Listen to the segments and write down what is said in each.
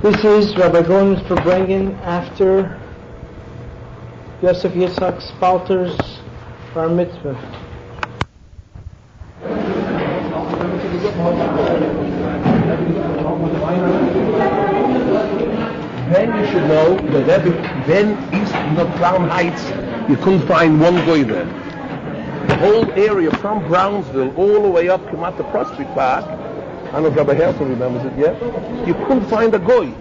This is Rabbi Groner Farbrengs after Yosef Yitzchok Spalter's bar mitzvah. Then you should know the Rebbe, then east of the Crown Heights, you couldn't find one goy there. The whole area from Brownsville all the way up to the Prospect Park, I don't know if Rabbi Herson remembers it yet, you couldn't find a goy.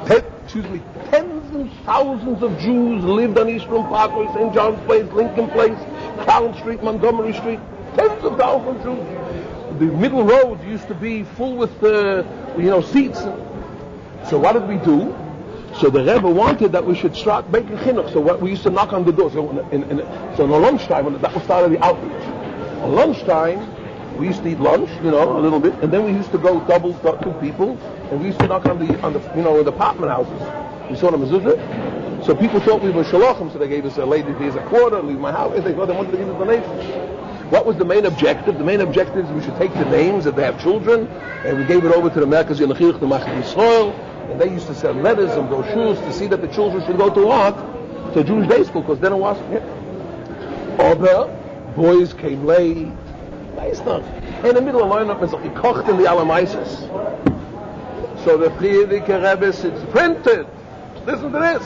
Tens and thousands of Jews lived on Eastern Parkway, St. John's Place, Lincoln Place, Crown Street, Montgomery Street. Tens of thousands of Jews. The middle road used to be full with, seats. So what did we do? So the Rebbe wanted that we should start making chinuch. So we used to knock on the door. So in lunchtime, that was started the outreach. On lunchtime, we used to eat lunch, a little bit, and then we used to go double, two people, and we used to knock on the the apartment houses. We saw the mezuzah. So people thought we were shalachim, so they gave us a lady, here's a quarter, leave my house. They thought they wanted to give us donations. What was the main objective? The main objective is we should take the names if they have children, and we gave it over to the Merkaz Yenachiach, the Machar Yisrael, and they used to sell letters and brochures to see that the children should go to what? To Jewish day school, because then it was. Other boys came late. Nice stuff. In the middle of lineup, it's like kocht in the Alamaisis. So the Friedrike Rebbe, it's printed. Listen to this.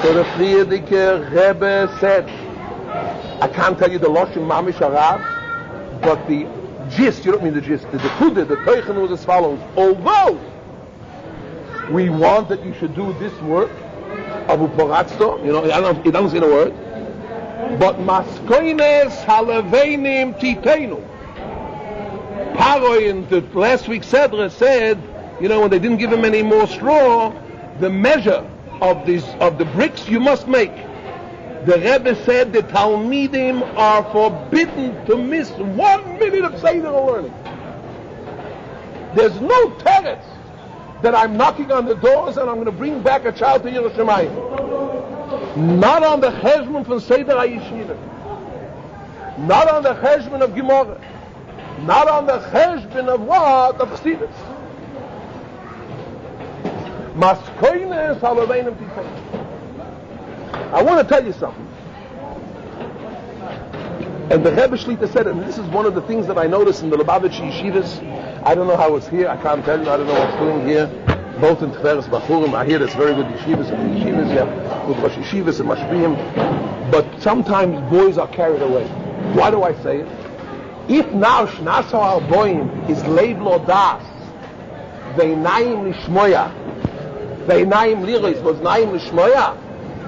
So the Friedrike Rebbe said, I can't tell you the Lashon Mamish Arab, but the gist, you don't mean the gist, the Teuchen was as follows. Although we want that you should do this work, Abu Poratsto, it doesn't say the word, but Maskoines Halaveinim Titenu. Paro in the last week's Sedra said, when they didn't give him any more straw, the measure of the bricks you must make. The Rebbe said the Talmidim are forbidden to miss 1 minute of Seder learning. There's no teretz that I'm knocking on the doors and I'm going to bring back a child to Yerushalayim. Not on the cheshbon from Seder HaYeshiva. Not on the cheshbon of Gemara. Not on the cheshbon of what? Of Chassidus. Maskoines halaveinim titeinu. I want to tell you something. And the Rebbe Shlita said it, and this is one of the things that I noticed in the Lubavitch yeshivas. I don't know how it's here. I can't tell you. I don't know what's doing here. Both in Tiferes Bachurim, I hear there's very good yeshivas and yeshivas, good Rosh Yeshivas and Mashbiim. But sometimes boys are carried away. Why do I say it? If now Shnaso al-Boim is Leib Lo Das, Ve'inayim Lishmoya, Ve'inayim Liris, was Nayim Lishmoya,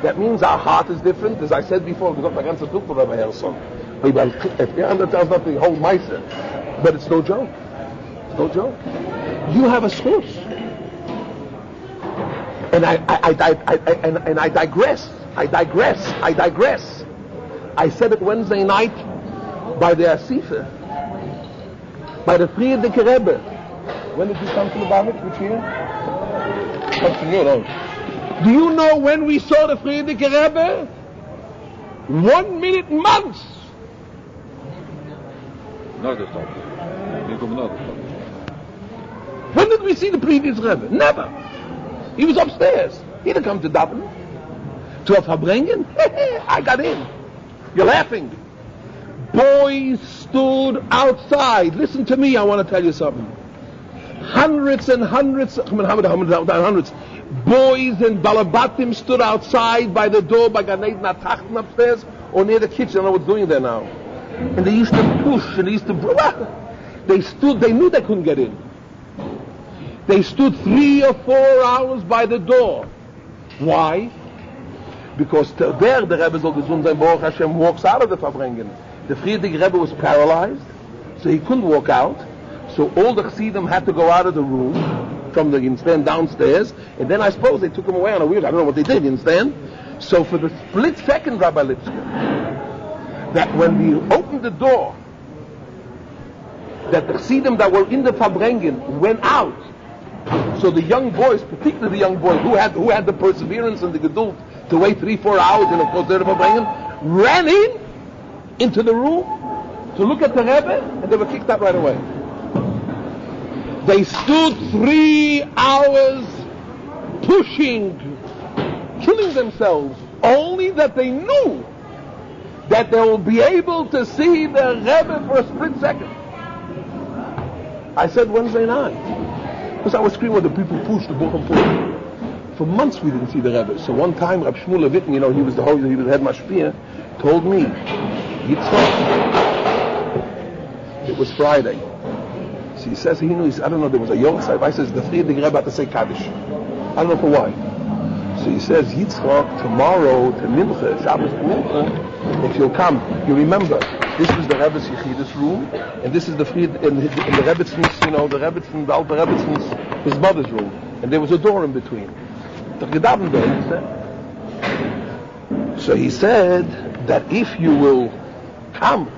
that means our heart is different. As I said before, because I can't say to Rabbi Herson. If you understand not the whole Meiser, but it's no joke. It's no joke. You have a source. And I digress. I said it Wednesday night by the Asifa, by the Friedrike Rebbe. When did you come to the Lubavitch? Which year? Do you know when we saw the Friedrike Rebbe? 1 minute months. When did we see the previous Rebbe? Never. He was upstairs. He didn't come to Dublin. To a Farbrengen? I got in. You're laughing. Boys stood outside. Listen to me, I want to tell you something. Hundreds. Boys and Balabatim stood outside by the door, by Ganeden Atachten upstairs, or near the kitchen. I don't know what's doing there now. And they used to push, and they used to... They knew they couldn't get in. They stood 3 or 4 hours by the door. Why? Because there the Rebbe Zol Gesund sein Baruch Hashem walks out of the Farbrengen. The Friedrich Rebbe was paralyzed, so he couldn't walk out. So all the Chassidim had to go out of the room, from the stand downstairs, and then I suppose they took him away on a wheel. I don't know what they did, you understand? So for the split second, Rabbi Lipsker, that when we opened the door, that the Chassidim that were in the Farbrengen went out. So the young boys, particularly the young boys who had the perseverance and the gedult to wait 3-4 hours in a closer to Farbrengen, ran into the room to look at the Rebbe, and they were kicked out right away. They stood 3 hours pushing, killing themselves, only that they knew that they will be able to see the Rebbe for a split second. I said Wednesday night, because I was screaming when the people pushed the book and pushed. For months we didn't see the Rebbe. So one time Reb Shmuel Levittin, he was the head mashpia, told me, Yitzchok, it was Friday. So he says, I don't know, there was a Yortzeit. I says, the Friedrich Rebbe had to say Kaddish. I don't know for why. So he says, Yitzchok, tomorrow to Mincha, Shabbos to Mincha, if you'll come, you remember, this was the Rebbe's Yechidus room, and this is the Fried, and the Rebbetzins, the Rebbetzin, the Alter Rebbetzins, his mother's room, and there was a door in between. So he said that if you will come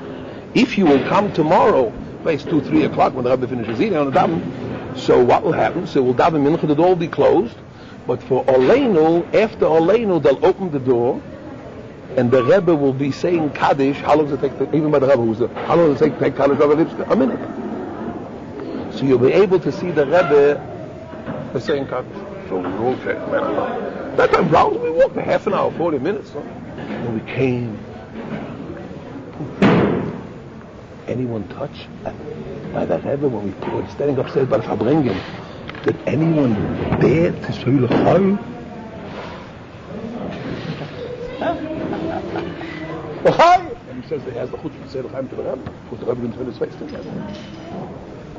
tomorrow, it's 2, 3 o'clock when the Rebbe finishes eating on the daven. So what will happen? So we'll daven mincha, the door will be closed, but for Oleinu, after Oleinu, they'll open the door, and the Rebbe will be saying Kaddish. How long does it take? Even by the Rebbe, how long does it take Kaddish? A minute. So you'll be able to see the Rebbe for saying Kaddish. So we all check, man. That time, Browns, we walked a half an hour, 40 minutes. And we came. Anyone touched by that Rebbe when we were standing upstairs by the Farbrengen? Did anyone dare to say l'chaim? L'chaim! And he says he has the chutz to say l'chaim to the Rebbe. Because the Rebbe didn't turn his face to him.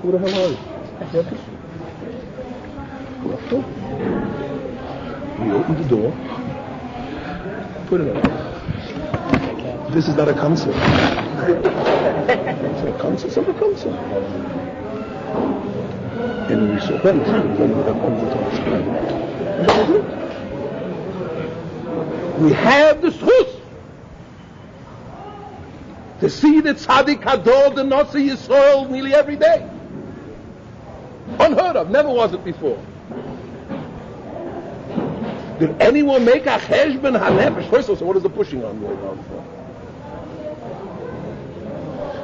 Who the hell are you? We opened the door. Put it on. This is not a concert. It's a concert. It's not a concert. And we saw friends. We have the truth to see the Tzaddik Hador, the Nasi Yisrael, nearly every day. Unheard of. Never was it before. Did anyone make a cheshbon hanefesh? First of all, so what is the pushing on going on for?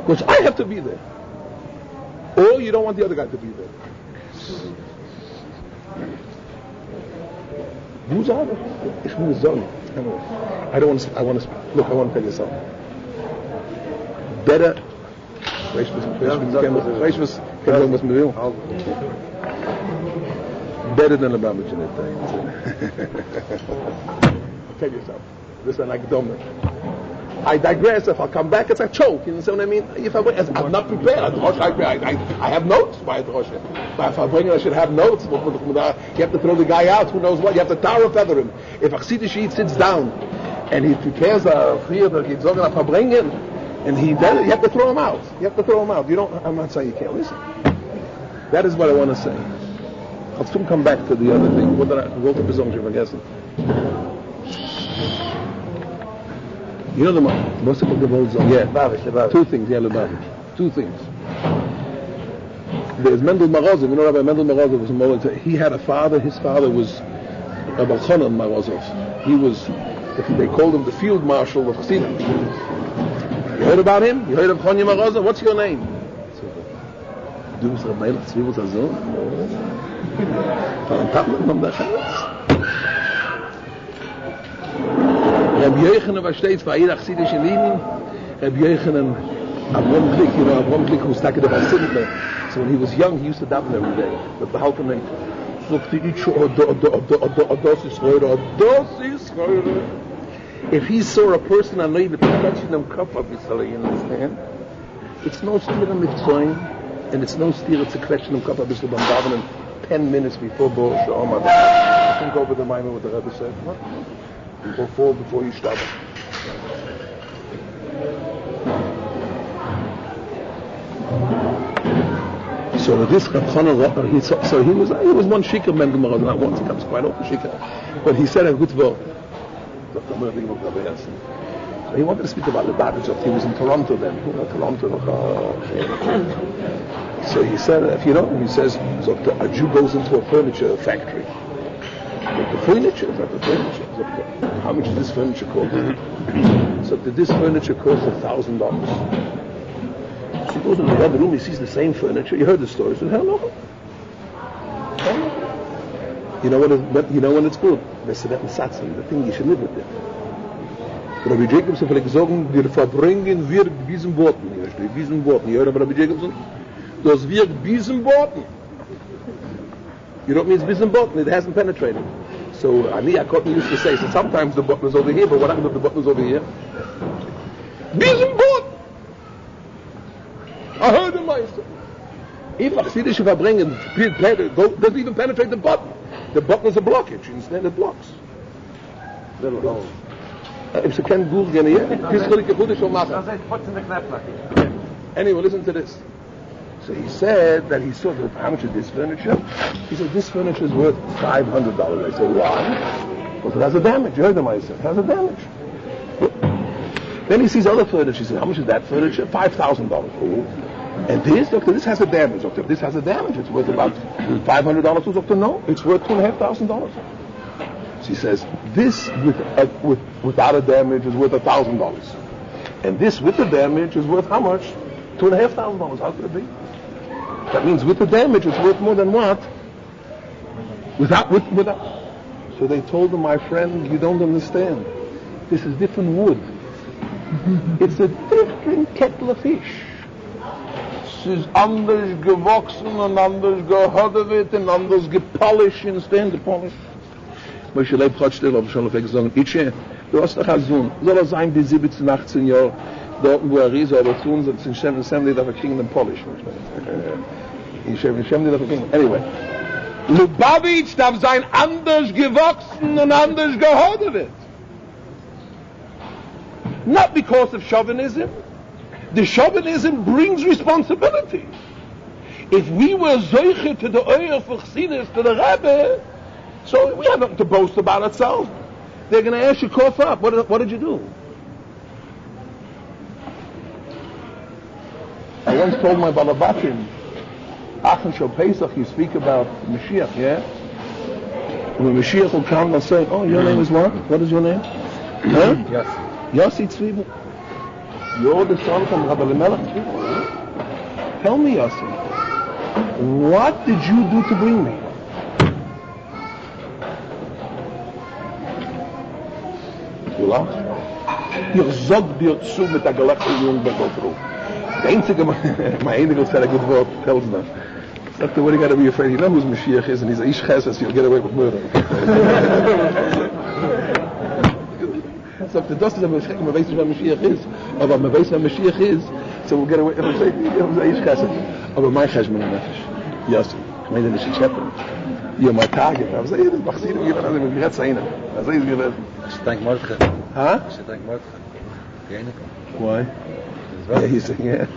Because I have to be there. Or you don't want the other guy to be there. Who's on it? Ich bin Zone. I want to tell you something. Better. Better than a Babajanet thing. I'll tell you something. This is like dumb. I digress. If I come back, it's a choke. You know what I mean? If I'm not prepared, I have notes by the Rosh. But if I bring it, I should have notes. You have to throw the guy out. Who knows what? You have to tower feather him. If a Chassidish Yid sits down and he prepares a frier, he's going to Farbrengen, and he does it, you have to throw him out. You have to throw him out. I'm not saying you can't listen. That is what I want to say. I'll soon come back to the other thing. What did I go to Bezong vergessen? You know the most of the world zone? Yeah, Lubavitch. Two things, Lubavitch. Two things. There's Mendel Morozov. You know Rabbi Mendel Morozov was a Molotov. He had a father. His father was Rabbi Chanan Morozov. He was, they called him the field marshal of Chassidim. You heard about him? You heard of Chanya Morozov? What's your name? Du bist Rabbi Zwiebel Zazon? Van Tatman van der Gans. Reb Yochanan was steeds bij jeder Chassidische Linie. Reb Yochanan, Avram Glik, who stuck in the Chassidische. So when he was young, he used to daven every day. But the Halkanet, if he saw a person and knew that touching them cup up, you understand? It's no steer in Mitzrayim, and it's no steer, it's a collection of cup up, it's davening 10 minutes before Bo Sha'omad. I think over the Maimon what the Rebbe said. What? Before you start. So this Rabchana, so he was one shikar Mendel Morozov, not once, he comes quite often shikar. But he said a good word. So he wanted to speak about the Lubavitch. He was in Toronto then. So he said, he says, so a Jew goes into a furniture factory. But the furniture is not the furniture. How much is this furniture cost? So did this furniture cost $1,000? He goes in the other room, he sees the same furniture. You heard the story. He said, hell no. You know when it's good? Weißt du, das ist ein Satz, the thing you should live with it. Rabbi Jacobson vielleicht sagen, wir verbringen wir diesen Worten. Diesen Worten. You heard of Rabbi Jacobson? Das wir diesen Worten. You know what means diesen Worten? It hasn't penetrated. So Ani Akotin used to say, so sometimes the button is over here, but what happens if the button is over here? Diesen Worten! I heard him myself. If Chassidische Verbringen doesn't even penetrate the button. The button is a blockage. Instead it blocks. If she can't go again here, anyway, listen to this. So he said that he saw how much is this furniture? He said this furniture is worth $500. I said why? Because it has a damage. You heard him, I said it has a damage. Then he sees other furniture. He said how much is that furniture? $5,000. And this, doctor, this has a damage. Doctor, this has a damage. It's worth about $500. Doctor, no, it's worth $2,500. So he says this without a damage is worth $1,000, and this with the damage is worth how much? $2,500. How could it be? That means with the damage it's worth more than what? Without. So they told him, my friend, you don't understand. This is different wood. It's a different kettle of fish. Es ist anders gewachsen und anders gehodert und anders gepolished instead of polished. Moshe lebt gerade still, aber schon auf gesagt, Itche, du hast doch einen Sohn. Soll er sein bis 17, 18 Jahre, dort wo ist, aber zu uns sind Assembly of a Kingdom Polish. Assembly of a Kingdom. Anyway. Lubavitch darf sein anders gewachsen und anders gehodert. Not because of chauvinism. The chauvinism brings responsibility. If we were zoiche to the oil for chassidus, to the Rebbe, so we have nothing to boast about ourselves. They're going to ask you, cough up. What did you do? I once told my balabatim, Achen Shal Pesach, you speak about Mashiach, yeah? When Mashiach will come, they'll say, oh, your name is what? What is your name? Huh? Yes. Yossi Tzvibu. You're the son from Rabbi Elimelech Tzvibu. Tell me, Yossi, what did you do to bring me? You laugh? Ich sag dir zu mit der gelachten Jungen bei Gottruf. Der einzige, my angel said a good word, tells them. Doctor, what do you got to be afraid? You know who's Mashiach is, and he's a Ish Chesed, so you'll get away with murder. So if the dust is a Mashiach, man weiß nicht, wer Mashiach ist, aber man weiß, wer Mashiach ist, so we'll get away, if I say, he's a Ish Chesed. Aber mein Cheshman Nefesh, Yossi, ich meine nicht, ich schäppe. You're my target. I was like, this Bachsidim, you know, I'm going to say, I say, you know. Thank Mordechai. Huh? Thank Mordechai. Why? Yeah, he's saying, yeah.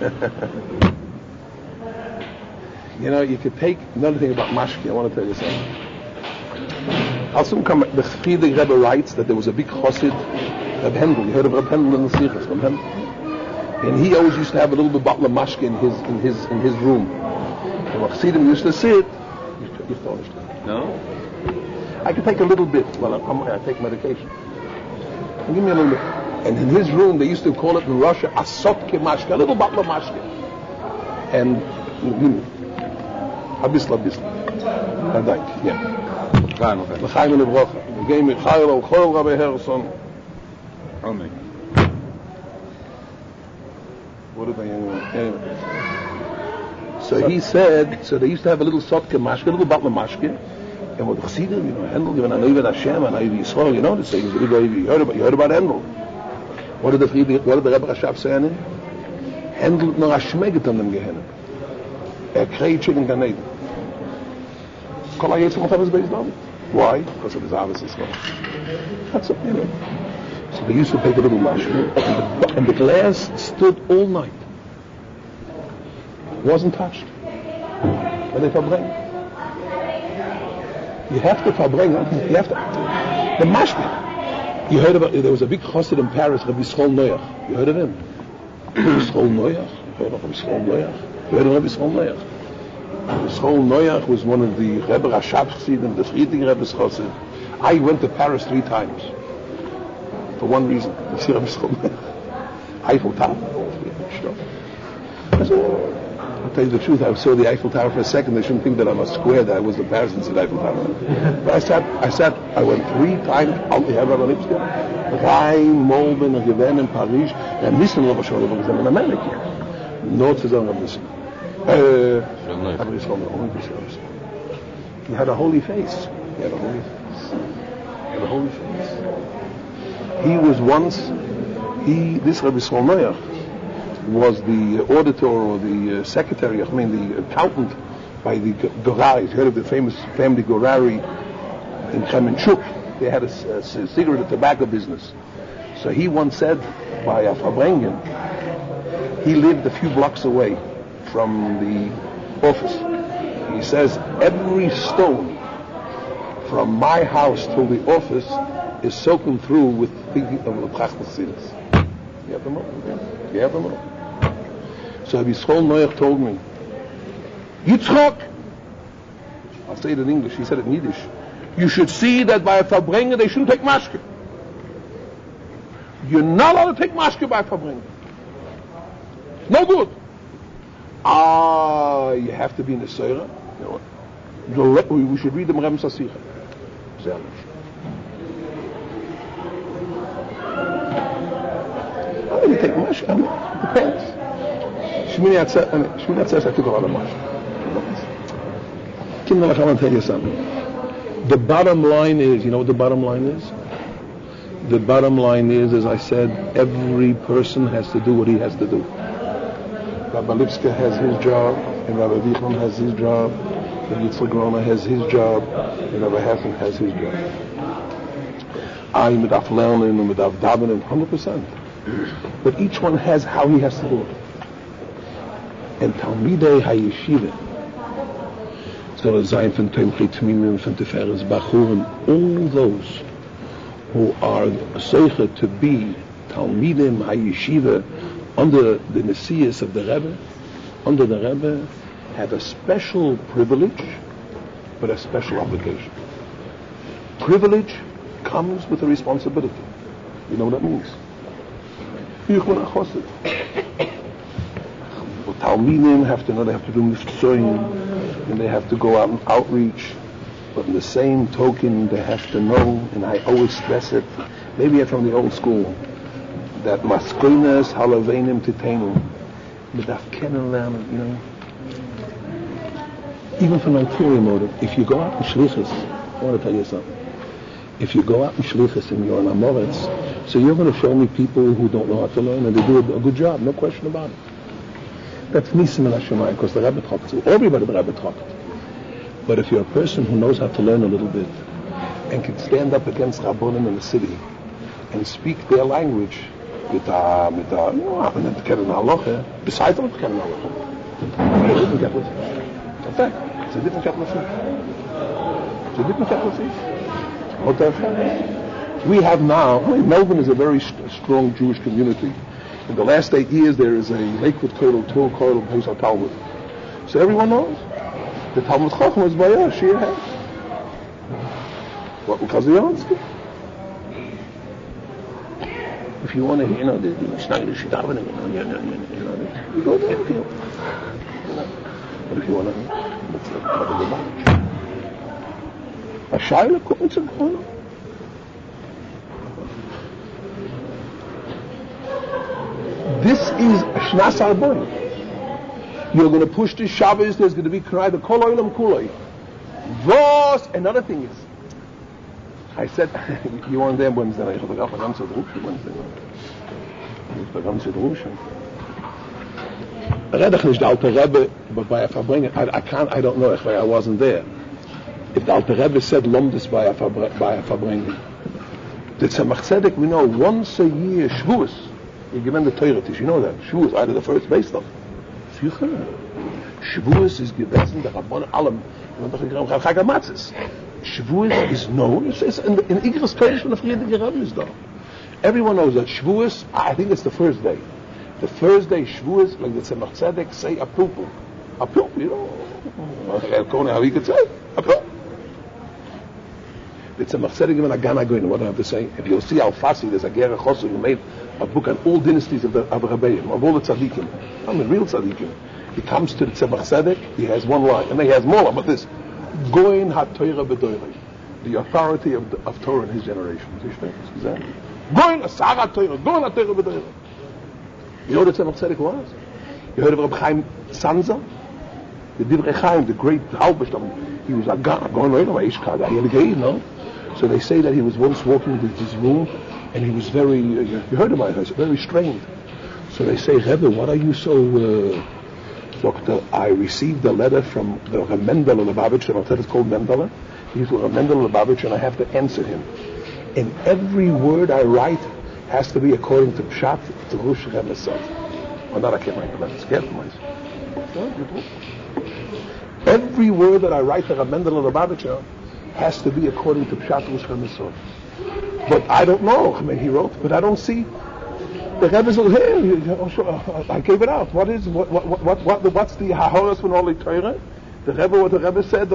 You know, you could take another thing about Mashki. I want to tell you something. Also, the Friedrich Rebbe writes that there was a big chassid, Reb Hendel. You heard of Reb Hendel in the Sichos, Reb Hendel? And he always used to have a little bit bottle of Mashki in his room. And when chassidim used to sit, you thought it. No? I can take a little bit while I take medication. Give me a little bit. And in his room, they used to call it in Russia a sotke mashke, a little bottle of mashke. And a bissl. I died. Yeah. L'chaim and l'brocha. We gave me chayil al-chol Rabbi Harrison. Amen. What did I anyway? So he said, so they used to have a little sotke mashke, a little bottle of mashke. And what Chassidim, you know, Hendel, you know, Anoivet Hashem, Anoivet Yisrael, you know the sayings. You heard about Hendel. What did the Rebbe Rashab say on him? Hendel nur Hashmeget on them Gehenna. Kreitschig in Gan Eden. Kol HaYetzim Mochav is based on it. Why? Because of his Ahavas Yisrael. That's it, you know. So they used to take a little mashke, and the glass stood all night. Wasn't touched. And they verbrengt. You have to verbringen. You have to. The mashke. You heard about? There was a big chassid in Paris, Rabbi Yisrael Noach. You heard of him? Rabbi Yisrael Noach. You heard of Rabbi Yisrael Noach? You heard of Rabbi Yisrael Noach? Rabbi Yisrael Noach was one of the Rebbe Rashab chassidim, the Friedrich Rebbe's chassid. I went to Paris 3 times for one reason. To see Rabbi Yisrael Noach. Eiffel Tower. I'll tell you the truth, I saw the Eiffel Tower for a second. They shouldn't think that I'm a square, that I was the presence of the Eiffel Tower. But I went 3 times, all the Rebbe Lipske, Rhein, Molden, Gewen in Paris, and listen, Rebbe Sholem, because I'm in America. Not to them, listen. He had a holy face. He was once, this Rebbe Sholem was the auditor or the secretary, the accountant by the Goraris. You heard of the famous family Gorari in Kremenchuk. They had a cigarette and tobacco business. So he once said by a Farbrengen, he lived a few blocks away from the office. He says, every stone from my house till the office is soaking through with thinking of the Prachtelsidis. You have them all? You have them all? So Yitzchok Noach told me, Yitzchok, I'll say it in English, he said it in Yiddish, you should see that by a Farbrengen they shouldn't take mashke. You're not allowed to take mashke by a Farbrengen. No good. You have to be in the Seirah. You know, we should read the Merem Sasicha. I didn't take mashke. Depends. Shmini Atzeres, I took a lot of mashke. Kinder, I want to tell you something. The bottom line is, you know what the bottom line is? The bottom line is, as I said, every person has to do what he has to do. Rabbi Lipska has his job, and Rabbi Vichman has his job, and Yitzchok Groner has his job, and Rabbi Hassan has his job. I medaf lernen and medaf davening 100%. But each one has how he has to do it. And Talmidei HaYeshiva, so Zayin von Temchei Tmimim von Tiferes Bachurim, all those who are Seicha to be Talmidim HaYeshiva under the Nesias of the Rebbe, under the Rebbe, have a special privilege, but a special obligation. Privilege comes with a responsibility. You know what that means? Talmidim have to know they have to do mitzvahs, and they have to go out and outreach. But in the same token, they have to know, and I always stress it, maybe I'm from the old school, that maskoines halavenim titenu, medaf kennen lernen, you know. Even from an ulterior motive, if you go out in shlichus, I want to tell you something. If you go out in shlichus and you're in Amoritz, so you're going to show me people who don't know how to learn, and they do a good job, no question about it. That's nisim and hashemayim, because the Rebbe talked to everybody. The Rebbe talked. But if you're a person who knows how to learn a little bit and can stand up against Rabbonim in the city and speak their language, besides them to kennen halacha, it's a different kettle of fish. In fact, it's a different kettle of fish. It's a different kettle of fish. We have now, Melbourne is a very strong Jewish community. In the last 8 years, there is a Lakewood Tour Koil based on Talmud. So everyone knows the Talmud Chacham was by us, Shir has. What, because of Yansky? If you want to, you know, the Shnagdish davening, you go there if you want. But if you want to, let's go back. A Shaila coming to the corner. This is Shnas Arboin. You're going to push this Shabbos, there's going to be Krai, the Kol Olam Kuloi. Vos, another thing is, I said, you weren't there Wednesday night, I got to the Wednesday night. I don't know if I wasn't there. If the Alter Rebbe said Lomdus by a Farbrengen, the Tzemach Tzedek, we know once a year, Shavuos, you give them the Torah, you know that. Shavuos, either the first base stuff. Shavuos is given the Rabbon Alam, Shavuos is known, it's in Igros Kodesh when the Friedige Rebbe is there. Everyone knows that Shavuos, I think it's the first day. The first day Shavuos, like the Tzemach Tzedek, say a pulpul. A pulpul, you know. How he could say? A pulpul. The Tzemach Tzedek given a Gana Goin, what do I have to say? If you'll see Al-Fasi, there's a Gera Chosu who made a book on all dynasties of the Rebbeim, of all the Tzadikim. I mean, real Tzadikim. He comes to the Tzemach Tzedek, he has one line, and he has more, but this, Goin HaTorah B'Doirei, the authority of Torah in his generation. Goin HaSara Torah, Goin HaTorah B'Doirei. You know what the Tzemach Tzedek was? You heard of Reb Chaim Sanzer? The Divrei Chaim, the great Halberstamm, he was a guy, going right away, he had a gay, no? So they say that he was once walking into his room, and he was very, you heard about it, very strained. So they say, Rebbe, what are you so, Doctor, I received a letter from the Mendele Lubavitch, and I said it's called Mendele. He's a Mendele Lubavitch, and I have to answer him. And every word I write has to be according to Pshat, to Rush Remesot. Or not, I can't write the letter, it's scared for myself. Every word that I write to Mendele Lubavitch has to be according to Pshat, Rush Remesot. But I don't know. I mean, he wrote, but I don't see. The Rebbe's here. I gave it out. What's the Hahoras from Holy Torah? What the Rebbe said,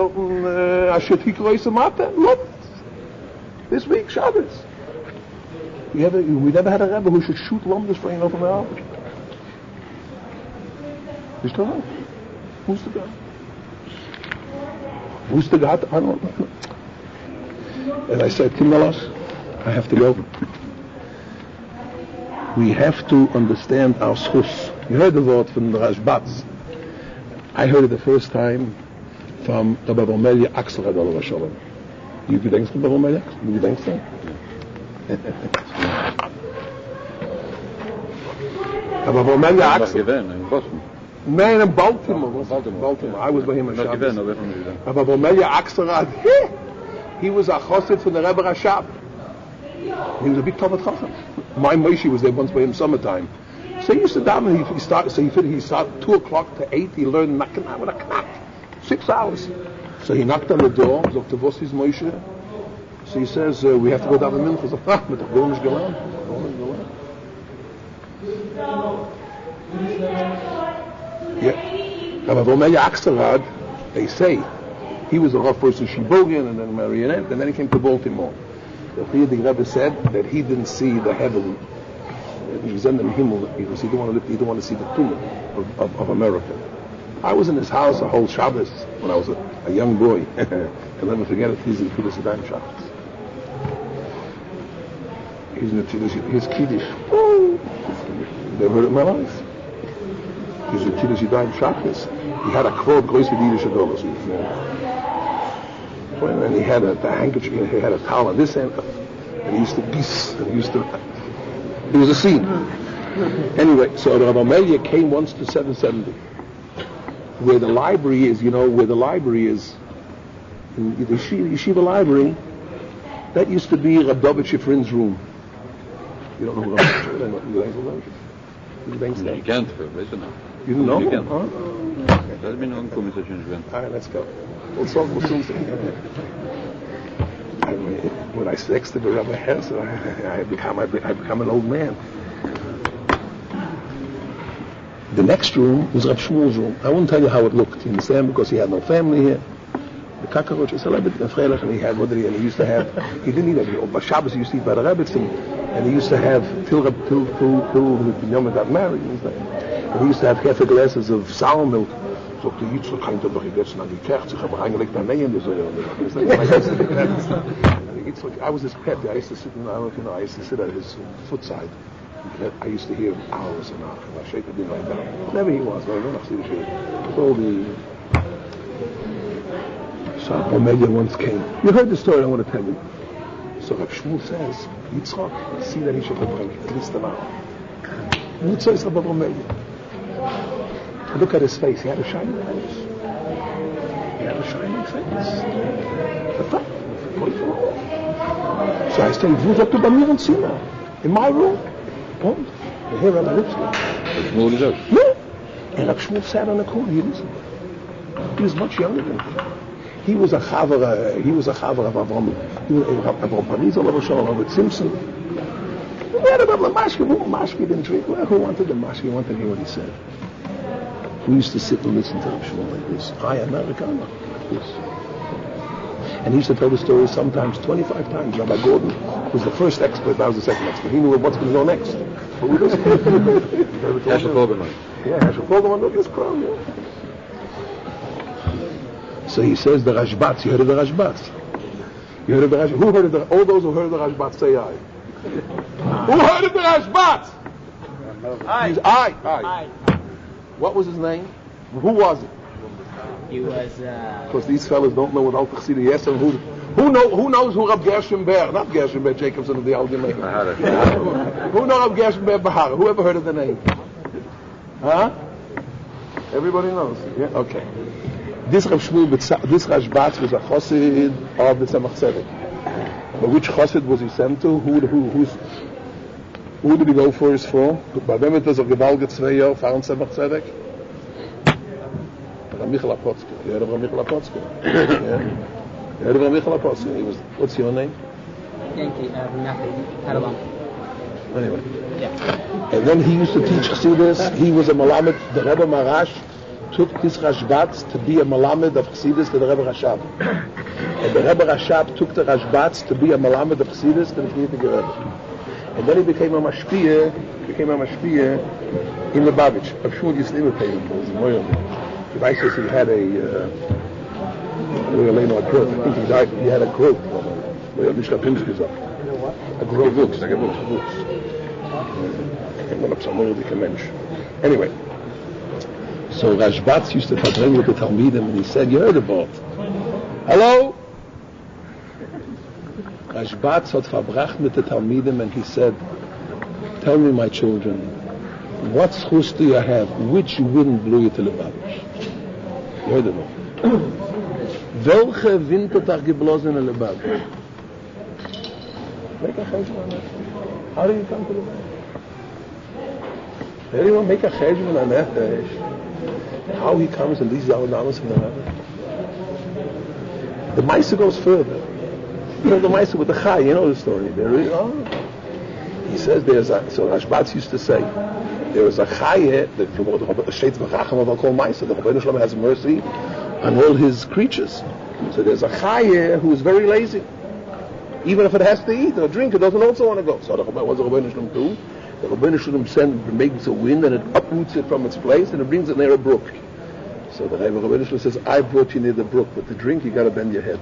look, this week, Shabbos. We never had a Rebbe who should shoot lumber spraying over my arm. Who's the guy? Who's the guy? I don't know. And I said, Kimelas, I have to go. We have to understand our schus. You heard the word from the Rashbaz. I heard it the first time from Rabbi Romelia Axel Radol Rasholem. You gedenkst Rabbi Romelia? You gedenkst him? Rabbi Romelia Axel. in Boston. Man, in Baltimore. I was by him in Shabbos. Rabbi Romelia Axel Radol. He was a chassid from the Rebbe Rashab. He was a big Talmud Chacham. My Moshe was there once by him summertime. So he used to daven. He started 2 o'clock to 8. He learned Nakana with a knack. 6 hours. So he knocked on the door. Dr. Vos is Moshe. So he says, we have to go down the minute. He says, mit doch gar nicht gelernt. Yeah. But Romelia Axelrad, they say, he was a rough person, Shebogan, and then Marionette, and then he came to Baltimore. The Rebbe said that he didn't see the heaven. He was in the Himmel. He didn't want to see the tomb of America. I was in his house a whole Shabbos when I was a young boy. I'll never forget it. He's in Kiddush Yadayim Shabbos. He's in his Kiddush. Never heard it in my life. He's in Kiddush Yadayim Shabbos. He had a quote, Groß wie Yiddish dollars. And he had a handkerchief, he had a towel on this end, and he used to piece, and it was a scene. Anyway, so Rabbi Melia came once to 770, where the library is, in the Yeshiva library, that used to be Reb David Shifrin's room. You don't know who Reb David Shifrin? You can't, weet je nou. You didn't know? You can't. Dat is mijn oncommissaris. All right, let's go. We'll soon see. When I sexted with Rabbi Hess, I become an old man. The next room was Reb Shmuel's room. I won't tell you how it looked, you understand, because he had no family here. The cockroach is a little bit freilich, and he had what he used to have. He didn't eat every. By Shabbos he used to eat by the rabbits, and he used to have till Yom got married. And he used to have half a glasses of sour milk. So the Yitzchok kind of gets na gekert, sich aber eigentlich da näher in der Säule. I was his pet. I used to sit at his foot side. I used to hear him hours and hours. I shake it in like that. Whatever he was, I don't know. All the so Omelia once came. You heard the story I want to tell you. So Reb Shmuel says, Yitzchok, see that he should have at least an hour. Yitzchok says about Omelia. Look at his face. He had a shining face. So I said, wo sagt du bei mir im Zimmer? In my room? Und? Here Rabbi Lipsky. Shmuel is out. Yeah. And Reb Shmuel sat on the corner. He was much younger than me. He was a chaver of Avram. He was Avram Pariz, with Simpson. We had about the mashke didn't drink. Well, who wanted the mashke? He wanted to hear what he said. We used to sit and listen to Reb Shmuel like this. Hi, Americana, like this. And he used to tell the story sometimes 25 times. Rabbi Gordon was the first expert, I was the second expert. He knew what's going to go next. But we listened. Yeah, I should follow him on Lucas Crown, yeah. So he says the Rashbats. You heard of the Rashbats? You heard of the Rashbats? Who heard of the? All those who heard of the Rashbats say aye. Who heard of the Rashbats? Aye. Aye. What was his name? Who was it? He was. Because these fellas don't know what Al Tachsida yes and who knows who Rab Gershom Ber? Not Gershom Ber Jacobson of the Algemein. Who knows Rab Gershom Ber Bahara? Who ever heard of the name? Huh? Everybody knows. Yeah. Okay. This Rashbats was a chassid of the Tzemach Tzedek. But which chassid was he sent to? Who did he go first for? Bei wem it was a gewaltige 2 Jahre fahren Tzemach Tzedek? Michael Apotzke. You heard of Michael Apotzke? Yeah. You heard of Michael Apotzke? He was. What's your name? Yankee, Anyway. Yeah. And then he used to teach Chassidus. He was a Malamed. The Rebbe Marash took this Rashbats to be a Malamed of Chassidus to the Rebbe Rashab. And the Rebbe Rashab took the Rashbats to be a Malamed of Chassidus to the Kniyat Rebbe. And then he became a Mashpiyah in Lubavitch. I'm sure you still paid him. The vice says he had a growth. I think he died. He had a growth. A growth. Anyway, so Rashbats used to verbringen with the Talmidim, and he said, "You heard about? Hello." Rashbats had verbracht mit the Talmidim, and he said, "Tell me, my children, what schus do you have? Which wind blew you to Lubavitch?" You heard about? Welche Wind hat geblasen in Lubavitch? Make a cheshbon on that. How do you come to Lubavitch? Anyone make a cheshbon on that? How he comes and these Zalanamas in the Rebbe? The Maisa goes further. You know the Maisa with the Chai, you know the story. He says so Rashbats used to say, there is a Chai, the Shetz B'chacham of Al-Kol Maisa, the Rebbeinu Shalom has mercy on all his creatures. So there's a Chai who is very lazy. Even if it has to eat or drink, it doesn't also want to go. So what does the Rebbeinu Shalom do? The Rebbeinu Shalom makes a wind and it uproots it from its place and it brings it near a brook. So the Rebbeinu Shalom says, I brought you near the brook, but to drink you got to bend your head.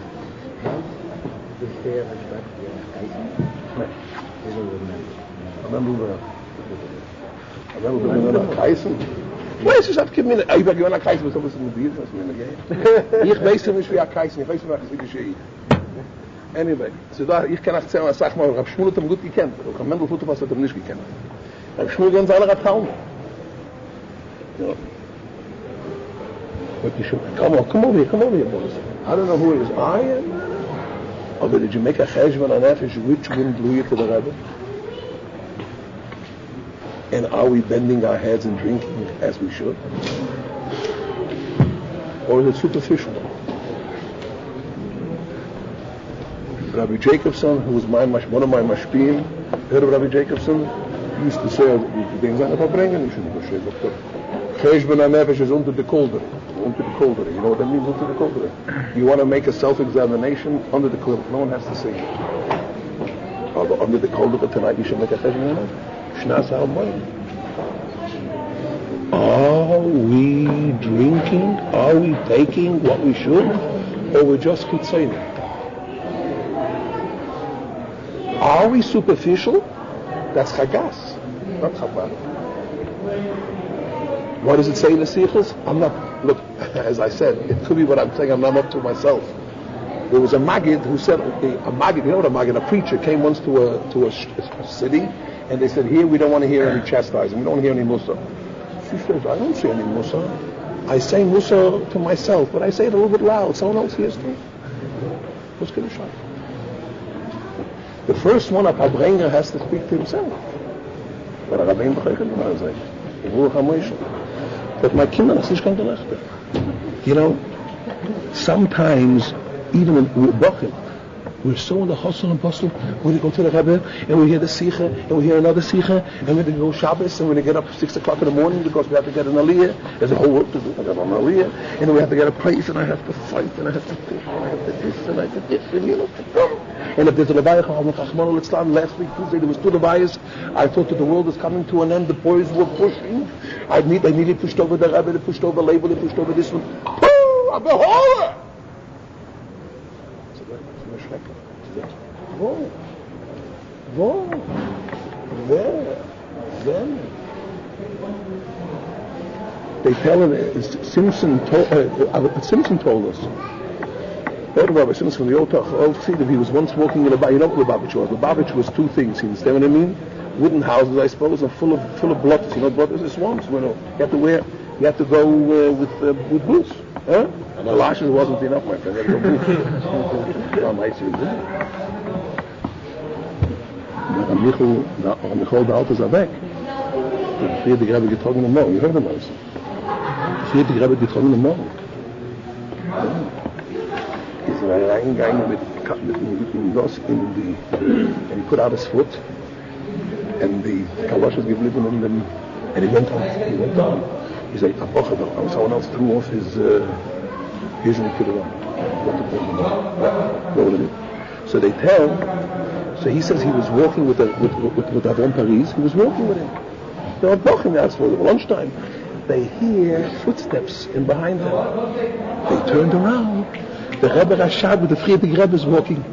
I remember Kaisen. Weiß ich, ich bin ein Kaisen, was ist mit dir? Was mir geht? Ich weiß nicht, wie ein Kaisen, ich weiß nicht, was geschieht. Anyway, so da, ich kann erzählen, was sag mal, Rab Shmuel hat ihn gut gekannt, aber Rab Mendel Futter hat ihn nicht gekannt. Rab Shmuel ganz alle Rattaun. Ja. Come over here, boys. I don't know who it is. I am. Oh, but did you make a cheshbon on that? Which wind blew you to the Rebbe? And are we bending our heads and drinking as we should? Or is it superficial? Rabbi Jacobson, who was one of my mashpim, heard of Rabbi Jacobson? He used to say, die Dinge sind verbringen, ich shouldn't go straight up there. Cheshbon HaNefesh is under the cauldron. Under the cauldron. You know what that means, under the cauldron? You want to make a self-examination under the cauldron. No one has to see it. Although under the cauldron tonight you should make a Cheshbon HaNefesh. Are we drinking? Are we taking what we should? Or we're just kitzayim? Are we superficial? That's chagas, not chabad. What does it say in the Sichos? I'm not, look, as I said, it could be what I'm saying, I'm not up to myself. There was a Maggid who said, a Maggid, you know what a Maggid, a preacher came once to a city, and they said, here we don't want to hear any chastising, we don't want to hear any Musa. She says, I don't say any Musa. I say Musa to myself, but I say it a little bit loud, someone else hears too. What's going to shock? The first one, a Farbrengs, has to speak to himself. But my kinder, you know, sometimes, even in Bachim, We're so in the hustle and bustle. We're going to go to the Rebbe, and we hear the Sikha, and we hear another Sikha, and we're going to go Shabbos, and we're going to get up at 6 o'clock in the morning because we have to get an Aliyah. There's a whole work to do. I got an Aliyah, and we have to get a place, and I have to fight, and I have to push, and I have to this, and I have to this, and you know, and if there's a Levayach, last week, Tuesday, there was 2 Levayas. I thought that the world is coming to an end. The boys were pushing. They nearly pushed over the Rebbe, they pushed over label, they pushed over this one. Oh, I'm a horror! They tell him, Simpson told us. Rabbi Simpson from the old Tzidov, he was once walking in a bar. You know what Lubavitch was? Lubavitch was 2 things. You understand what I mean? Wooden houses, I suppose, and full of blotters. You know, blotters are swamps. You have to go with boots. Huh? Galoshes wasn't enough, my friend. You had to go boots. How nice you did. Michael, the Altas are back. Friedrich the Rebbe getrogen im Morgen. You heard him also. Friedrich the Rebbe getrogen im Morgen. He's reingegangen mit das in die, and he put out his foot, and the galoshes geblieben in them, and he went on. He said, someone else threw off his and he put it on. So they tell. So he says he was walking with Avon Paris. He was walking with him. They were walking there for lunchtime. They hear footsteps in behind them. They turned around. The Rebbe Rashad with the Friedrich Rebbe is walking.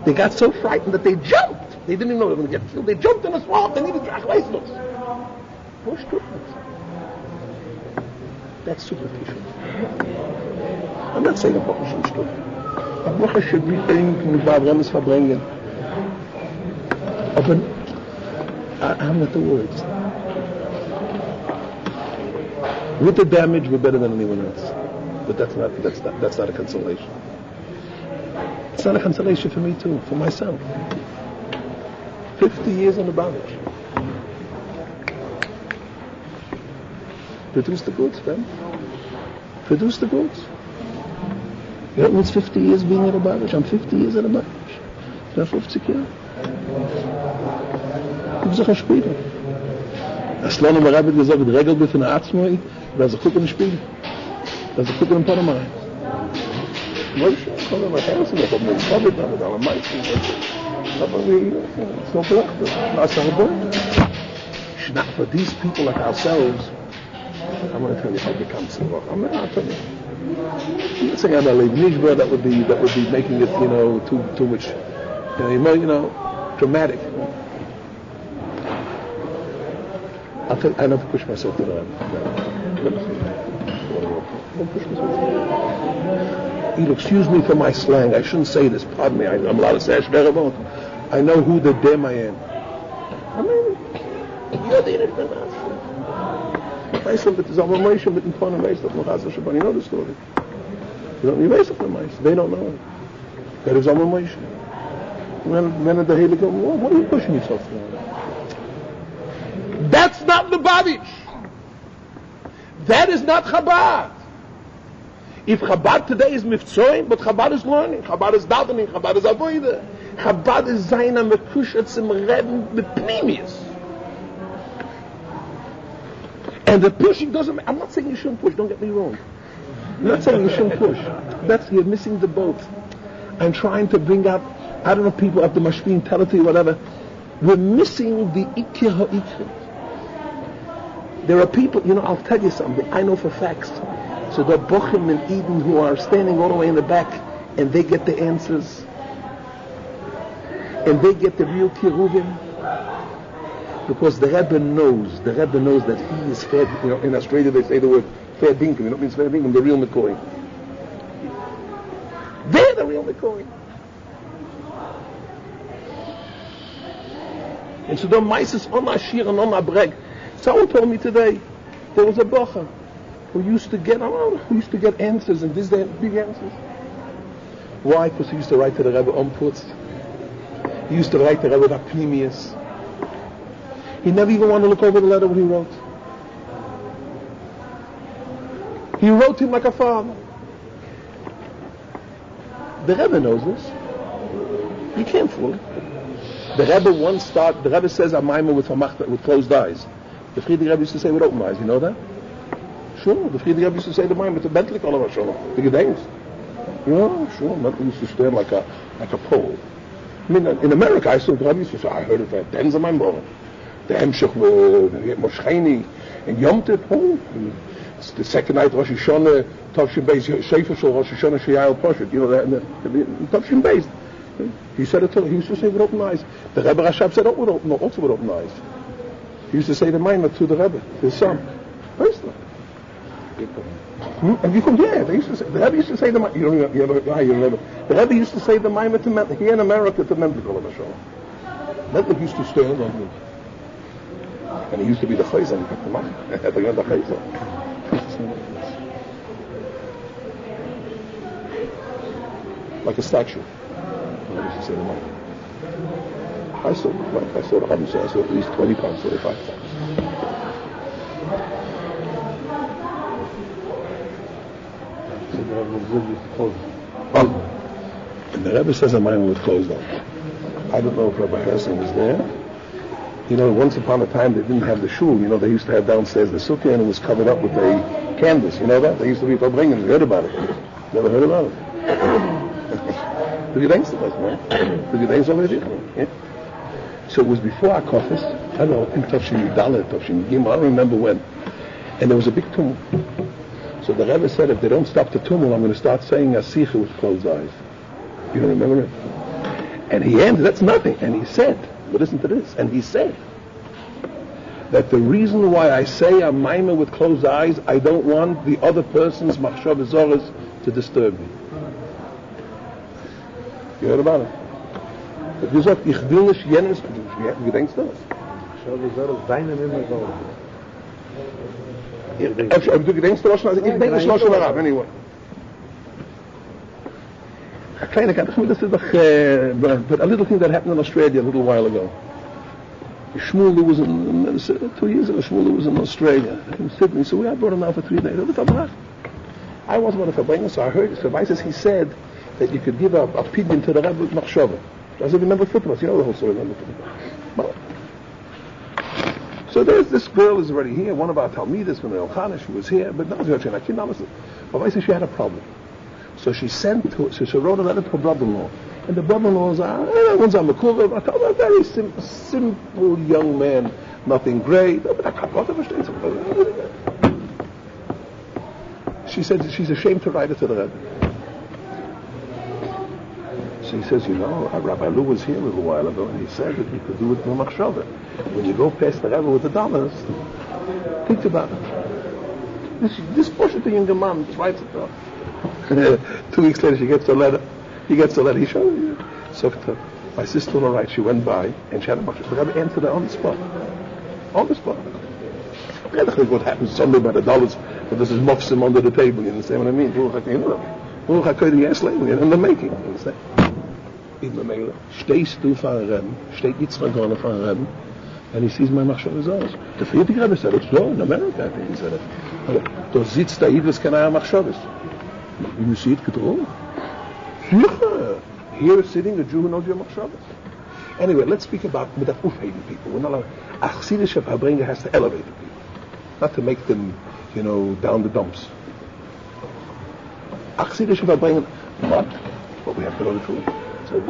They got so frightened that they jumped. They didn't even know they were going to get killed. They jumped in a swamp. They needed Drachleislos. That's superstition. I'm not saying a Bocha should stop. A Bocha should be thinking about Rebbe's Farbrengs. But I'm not the words. With the damage, we're better than anyone else. But that's not a consolation. It's not a consolation for me too, for myself. 50 years on the bondage. Produce the goods, man. Produce the goods. You know what means 50 years being at a bondage? I'm 50 years at a bondage. Not 50 years. Ich sage, spielen. Das Lernen der Rebbe gesagt, Regel mit einer Arztmoi, da sie gucken und spielen. Da sie gucken und Panama. Moshe, komm mal her, so noch mit Covid, mit allen meisten. Aber it's no practice. That's our boy. Now, for these people like ourselves, I'm going to tell you how it becomes so. I'm not telling you. I'm not saying I'm a Leib Nishba, that would be making it, too much, dramatic. I never push myself to that. You'll excuse me for my slang. I shouldn't say this. Pardon me. I'm allowed to say Ashverabot. I know who the dem I am. I mean, you're the Infinite. I said that there's a Moshe with Infon and Meisach Machaz Shabbat. You know the story. You don't need Meisach and Meisach. They don't know it. There is a Moshe. When the Heilige, what are you pushing yourself for? That's not Lubavitch. That is not Chabad. If Chabad today is Mifzoim, but Chabad is learning, Chabad is davening, Chabad is avodah, Chabad is Zayna Mekushat Sim Reben Bepnimius. And the pushing doesn't. I'm not saying you shouldn't push. Don't get me wrong. I'm not saying you shouldn't push. You're missing the boat. I'm trying to bring out. I don't know, people up the mashpin, telepathy, whatever. We're missing the ikir ha'ikr. There are people, I'll tell you something. I know for facts. So there are bochim in Eden who are standing all the way in the back, and they get the answers, and they get the real kiruvim, because the Rebbe knows that he is fair. In Australia they say the word fair dinkum. It means fair dinkum, the real McCoy. They're the real McCoy. And so the mice on my shir and on my breg. Someone told me today there was a bocha who used to get answers, and these big answers. Why? Because he used to write to the Rebbe Omputz. He used to write to the Rebbe Apnimius. He never even wanted to look over the letter what he wrote. He wrote him like a father. The Rebbe knows this. You can't fool him. The Rebbe says a maimah with closed eyes. The Friedrich Rebbe used to say with open eyes. You know that? Sure. The Friedrich Rebbe used to say the maimah with the Bentley color of Shalom. The Gedenkst. Yeah, sure. Bentley used to stand like a pole. I mean, in America, I saw the Rebbe used to say, I heard it at Denzer Maimah. The Hemshech Moshcheni and Yom Tov. It's the second night Rosh Hashanah, Tavshin Beis, Shefer Shel Rosh Hashanah Sheyayel Poshet. You know that, Tavshin Beis. He said it. He used to say with open eyes. The Rebbe Rashab said also with open eyes. He used to say the Maimah to the Rebbe, his son. Personally. And you come here. They used to say, the Rebbe used to say the Maimah. You remember? The Rebbe used to say the Maimah to here in America to Memphis Kol HaShalom. Memphis used to stand on him, and he used to be the Chayzan at the Maimah. At the end of Chayzan. Like a statue. I used to say the Maimah. I saw the Rebbe say, I saw at least 20 times, 25 times. And the Rebbe says a Maimah was closed up. I don't know if Rebbe Herson was there. You know, once upon a time they didn't have the shul. You know, they used to have downstairs the sukkah and it was covered up with a canvas. You know that? They used to be Farbrengs. You heard about it? Never heard about it? The Gedenkst was, man. The Gedenkst over there. So it was before our coffers. I don't know, I think Tavshin Dalet, Tavshin Gimel, I don't remember when. And there was a big tumult. So the Rebbe said, if they don't stop the tumult, I'm going to start saying a sikha with closed eyes. You don't remember it? And he ended, that's nothing. And he said, but listen to this, and he said that the reason why I say a maimah with closed eyes, I don't want the other person's machshav zoras to disturb me. You heard about it? But you said, ich will nicht jenes, wie denkst du das? Machshav zoras, deine Mimmer zoras. Du gedenkst du was? Ich denke nicht noch schon herab, anyway. A kleine kind, this is but a little thing that happened in Australia a little while ago. Shmuel was in 2 years ago. Shmuel was in Australia. He was sitting. So I brought him out for 3 days. I was one of the Farbrengs, so I heard his advice. He said that you could give a opinion to the Rebbe with machshava. I said, remember footnotes. You know the whole story. Well, so there's this girl is already here. One of our Talmidas from the Elchana, she was here, but not her. I can't honestly. But I said she had a problem. So she wrote a letter to her brother-in-law. And the brother-in-law was, one's a Makuva, I told her, a very simple young man, nothing great. She said she's ashamed to write it to the Rebbe. She says, you know, Rabbi Lou was here a little while ago, and he said that you could do it with machshava. When you go past the Rebbe with the dollars, think about it. This portion, the younger man just writes it down. 2 weeks later, she gets a letter. He gets a letter. He shows you. So my sister-in-law writes. She went by and she had a bunch of. The Rebbe answered her on the spot. On the spot. I don't think what happens Sunday by the dollars, but this is mufsim under the table. You understand what I mean? And the making. You understand? In the mail, stehst du vor Rebbe, steht Yitzchok Dovid Groner Farbrengs, and he sees my machshava zoras. The Friedrich Rebbe said it's so in America. I think he said it. Da sitzt da Idris Kanaya machshavas. You see it control? Here is sitting a Jew who knows your machshavas. Anyway, let's speak about with that ufhating people. We're not allowed. A Chassidish Farbrengs has to elevate the people, not to make them, down the dumps. A Chassidish Farbrengs, what? But we have to know the truth. So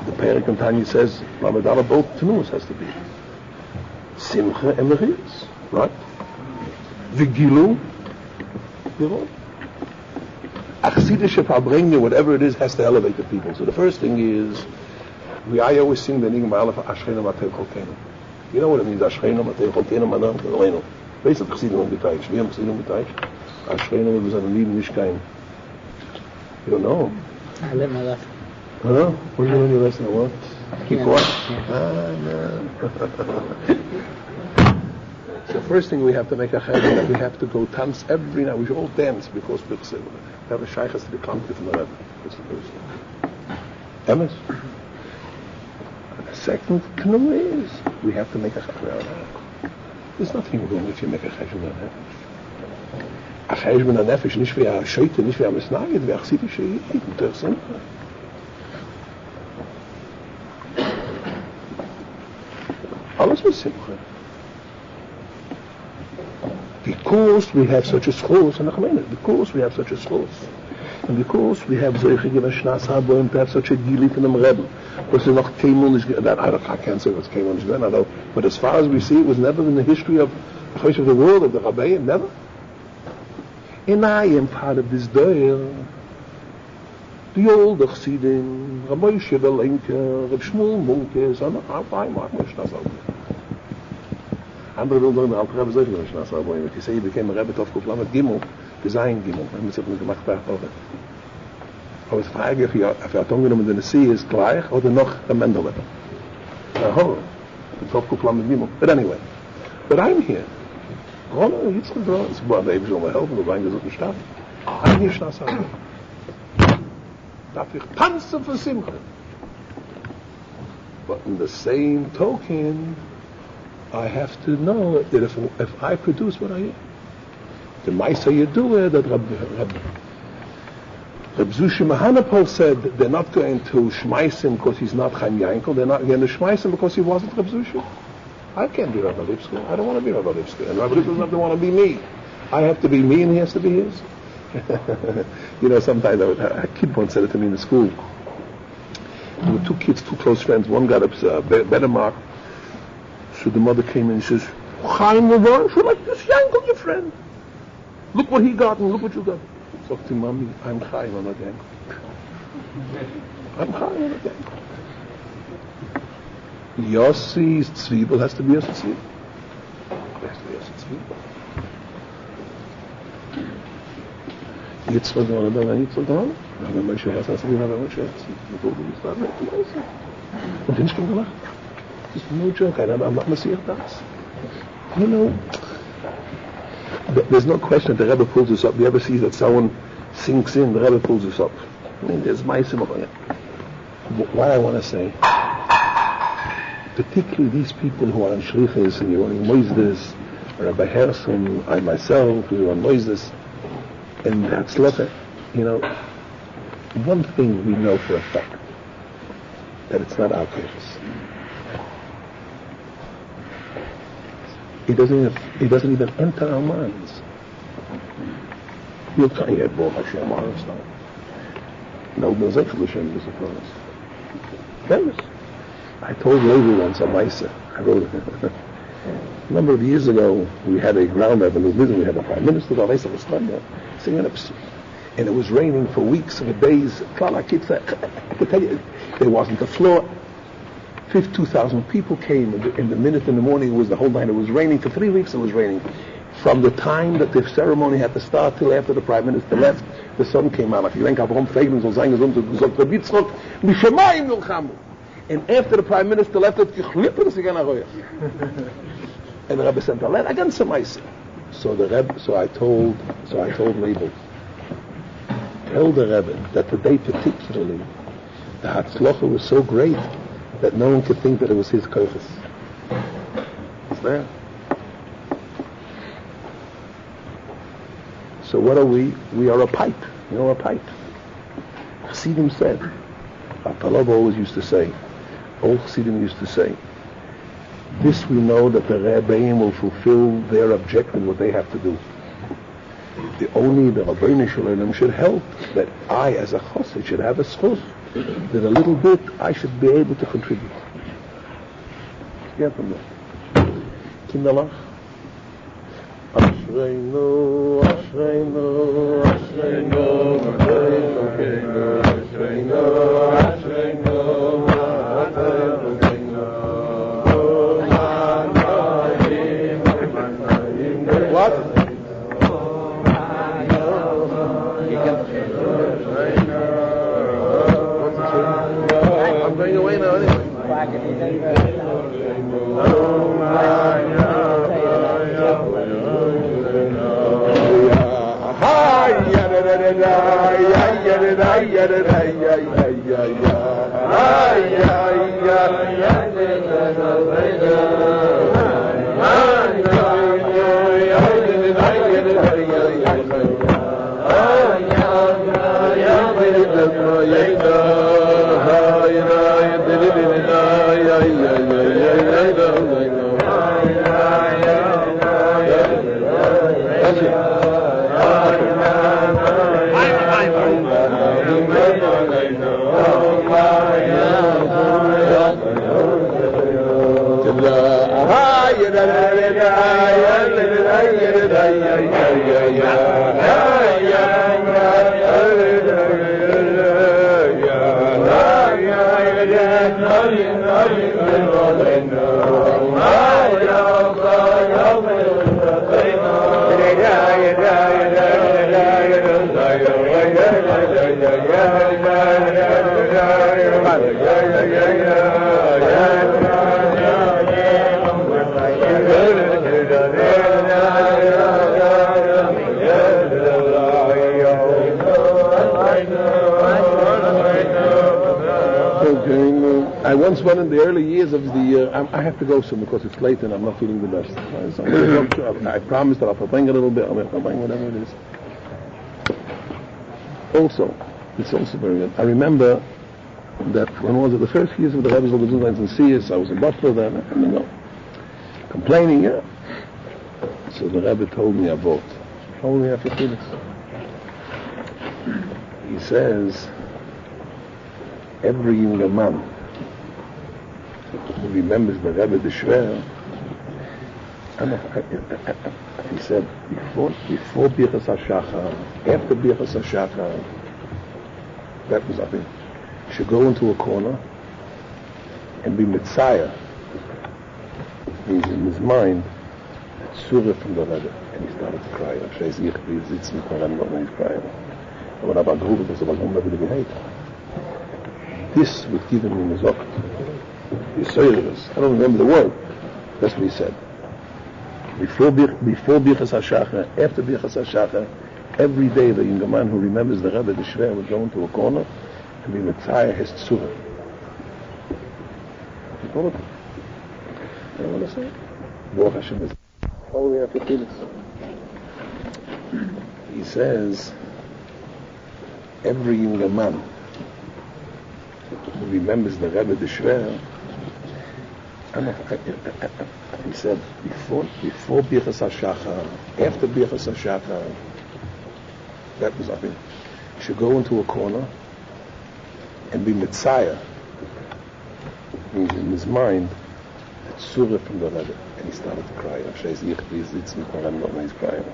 the Perek and Tanya says, Ramadana, both Tanuas has to be. Simcha and Mechitz, right? Vigilu. Achsidische Farbrengs, whatever it is, has to elevate the people. So the first thing is, I always sing the Nigma Aleph Ashreinu Matei Cholkeinu. You know what it means? Ashreinu Matei Cholkeinu Manam Kedoleinu. Based on Chassidim and B'taish. We have Chassidim B'taish. Ashreinu was an Alim Nishkain. You don't know? I learned my lesson. Huh? What did you learn your lesson? What? Keep quiet? The first thing we have to make a chayv that we have to go dance every night. We should all dance because we have a shaykhas to the klamke from the Rebbe. That's the first thing. Emes. The second knu is we have to make a chayv. There's nothing wrong if you make a chayv on nefesh. A chayv on nefesh, nicht wie a shoyte, nicht wie a misnagid, wie a chsidische yid. That's simple. alles was simcha. Because we have such a schos, and because we have such a schos, and because we have solche Shnas Haboim to have such a gilit in the Rebbe, because there's noch Keimonish, I can't say what's Keimonish then, I know, but as far as we see, it was never in the history of the world, of the Rabbeim, never. And I am part of this doyer, the old Chassidim, Rabbi Shiva Lenker, Reb Shmuel Munkes, and I'm Shnas Haboim. Andere wilden een Rebbe zeggen, Shnas Haboim. If you say he became a Rebbe of Kuplamet Gimel, Design Gimel, and we said, we gemacht daar over. I was vragen of je angenommen de Nasi is gleich, oder noch een Mendel hebben. It's of Kuplamet Gimel. But anyway, but I'm here. Groner, Yitzchok Dovid, it's about even so my help, we zijn gezocht in Stadt. I'm here Shnas Haboim. Darf ich tanzen für Simcha. But in the same token, I have to know that if I produce what I am, the Maisa you do it, that Reb Zushi Mahanapol said they're not going to shmeiss him because he's not Chaim Yankel, they're not going to shmeiss him because he wasn't Reb Zushi. I can't be Rabbi Lipsky. I don't want to be Rabbi Lipsky. And Rabbi Lipsky doesn't want to be me. I have to be me and he has to be his. Sometimes a kid once said it to me in the school. There were two kids, two close friends. One got a better mark. So the mother came in and says, Chaim Levon, you're like this Yankel, your friend. Look what he got and look what you got. So to Mommy, I'm Chaim, I'm not Yankel. I'm Chaim, I'm not Yankel. Yossi's Zwiebel has to be Yossi Zwiebel. It has to be Yossi Zwiebel. Yitzchok Dovid, Yitzchok Dovid. Rabbi Moshe has to be Rabbi Moshe. Und den schon gemacht. It's no joke. I'm not Messiah Das. There's no question that the Rebbe pulls us up. You ever see that someone sinks in, the Rebbe pulls us up. There's my symbol. What I want to say, particularly these people who are on Shlichus and you're on Moisdes, Rabbi Herson, I myself, who are on Moisdes, and that's Lotte. One thing we know for a fact, that it's not our case. It doesn't even enter our minds. You'll tell you, Bo Hashem, Arnstein. No, there's actually Hashem disappoints. Famous. I told Rebbe once a Maisa. I wrote it. A number of years ago, we had a Gránaዕr in New we had a Prime Minister, singing a psalm. And it was raining for weeks and days. I could tell you, there wasn't a floor. 52,000 people came in the minute in the morning. It was the whole night. It was raining for 3 weeks. It was raining from the time that the ceremony had to start till after the Prime Minister left. The sun came out. And after the Prime Minister left, and the Rebbe said, "Again, some ice." So I told Rebbe, tell the Rebbe that today particularly, the Hatzlocha was so great that no one could think that it was his kochus. It's there. So what are we? We are a pipe. A pipe. Chassidim said, Apalov always used to say, old Chassidim used to say, this we know that the Rebbeim will fulfill their objective, what they have to do. The Rabbeinu Shalom should help that I, as a chassid, should have a schus, that a little bit I should be able to contribute. Get from there. Kinderlach. Ashreinu, Ashreinu, Ashreinu, Ashreinu, Ashreinu, Ashreinu, What? I'm going away now anyway. I once went in the early years of the. I have to go soon because it's late and I'm not feeling the best. So I promise that I'll bring a little bit. I'll bring whatever it is. Also, it's also very good. I remember that when was it the first years of the Rebbe's Gesundheits in CS, I was a butler then, complaining. Yeah. So the Rebbe told me a vote. Only after this. He says, every younger man who remembers the Rebbe the Shver, he said, before Birchas HaShachar, after Birchas HaShachar, that was, I think, should go into a corner and be Messiah. Means in his mind, Surah from the Rebbe, and he started to cry. He's crying. This would give him his Zokt. I don't remember the word. That's what he said. Before Birchas HaShachar, after Birchas HaShachar, every day the younger man who remembers the Rebbe, the Shver, would go into a corner and be Messiah his Tzura. You know what I want to say? Baruch Hashem is all we have to do this. He says, every younger man who remembers the Rebbe, the Shver, he said, before Birchas HaShachar, after Birchas HaShachar, that was, I think, should go into a corner and be Messiah. Means in his mind, it's Surah from the Rebbe, and he started to cry. He's crying.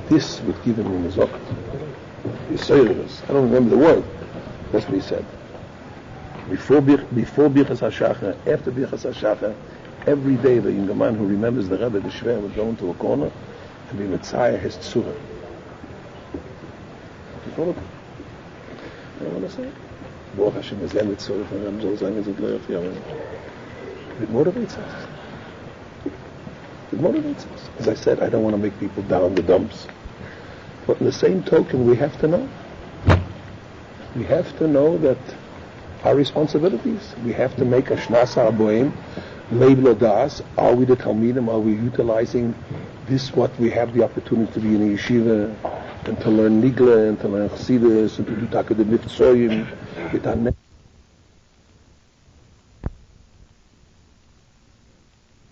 This would give him his Zokt. I don't remember the word. That's what he said. Before Birchas HaShachar, after Birchas HaShachar, every day the younger man who remembers the Rebbe, the Shver, would go into a corner and be Messiah his Tzura. You follow it? You know what I say? Baruch Hashem is the Tzura for him, so saying is it Leif Yahweh. It motivates us. It motivates us. As I said, I don't want to make people down the dumps. But in the same token, we have to know. We have to know that our responsibilities. We have to make a Shnasa Aboim, Leib Lodas. Are we the Talmidim? Are we utilizing this, what we have the opportunity to be in a yeshiva, and to learn Nigla, and to learn Chassidus, and to do Taka de Mitzvoyim, with our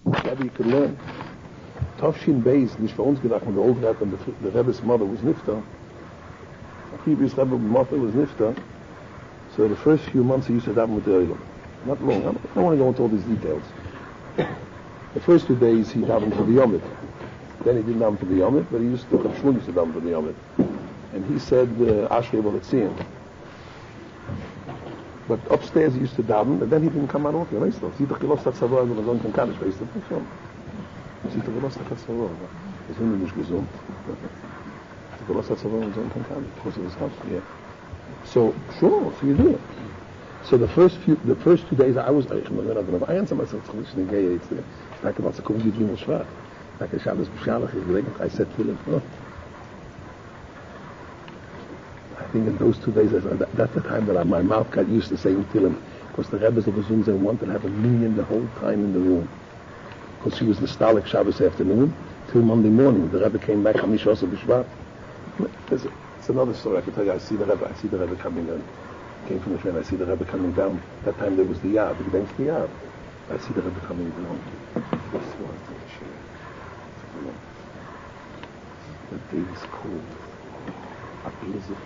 whatever you can learn. Tavshin Beis, nicht für uns gedacht, when the old Rebbe and the Rebbe's mother was Nifta. The previous Rebbe's mother was Nifta. So the first few months he used to daven with the Olam. Not long. I don't want to go into all these details. The first 2 days he davened for the Yomit. Then he didn't daven for the Yomit, but he used to daven for the Yomit. And he said, Ashrei V'Letzion. But upstairs he used to daven, and then he didn't come out often. Weißt du? Sieht doch gelost hat Zavor, also man kann nicht, weißt du? Sieht doch gelost hat Zavor. Das ist nicht gesund. Gelost hat Zavor, man kann nicht. Because it was tough. Yeah. So, sure, so you do it. So the first 2 days I answered myself, I said, I think in those 2 days, that's the time that my mouth got used to saying Tillim, because the Rebbe's of the Zoom, they wanted to have a minion the whole time in the room. Because she was nostalgic Shabbos afternoon till Monday morning. The Rebbe came back, Hamish also B'Shvat. It's another story I can tell you. I see the Rebbe coming in. Came from the train, I see the Rebbe coming down. That time there was the Yad, against the Yad. I see the Rebbe coming down. The day is cold. A blizzard.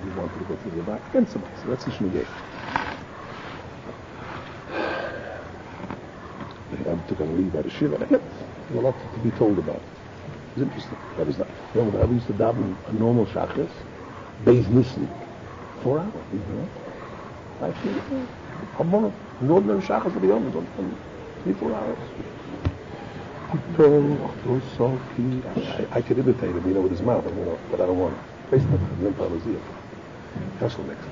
We wanted to go to the back against somebody. So that's the Shmigay. I took a leave at a Shiva. There's a lot to be told about it. It's interesting. That is not. Remember, the Rebbe used to daven a normal Shachris, Beis Nisli, 4 hours. You know? An ordinary Shachris for the Yom, 3-4 hours. I could imitate him, with his mouth, but I don't want to. Face the Parazia. Hessel next.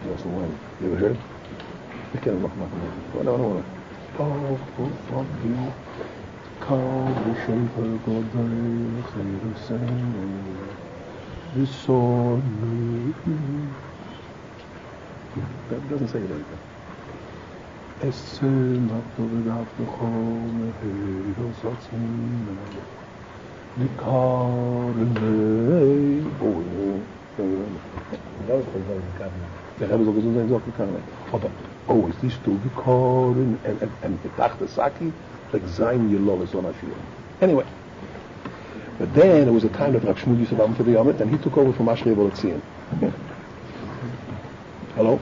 Hessel one. You ever heard him? I can't look him up. I don't want to. That doesn't say anything. Der Rebbe soll gesund sein, sagt keiner. Aber, ist nicht du gekoren, und bedachte Saki, like sein Yelol is on Ashir. Anyway. But then, there was a time that Rav Shmuel used to come to the Yomit, and he took over from Ashrei Volotzian. Hello?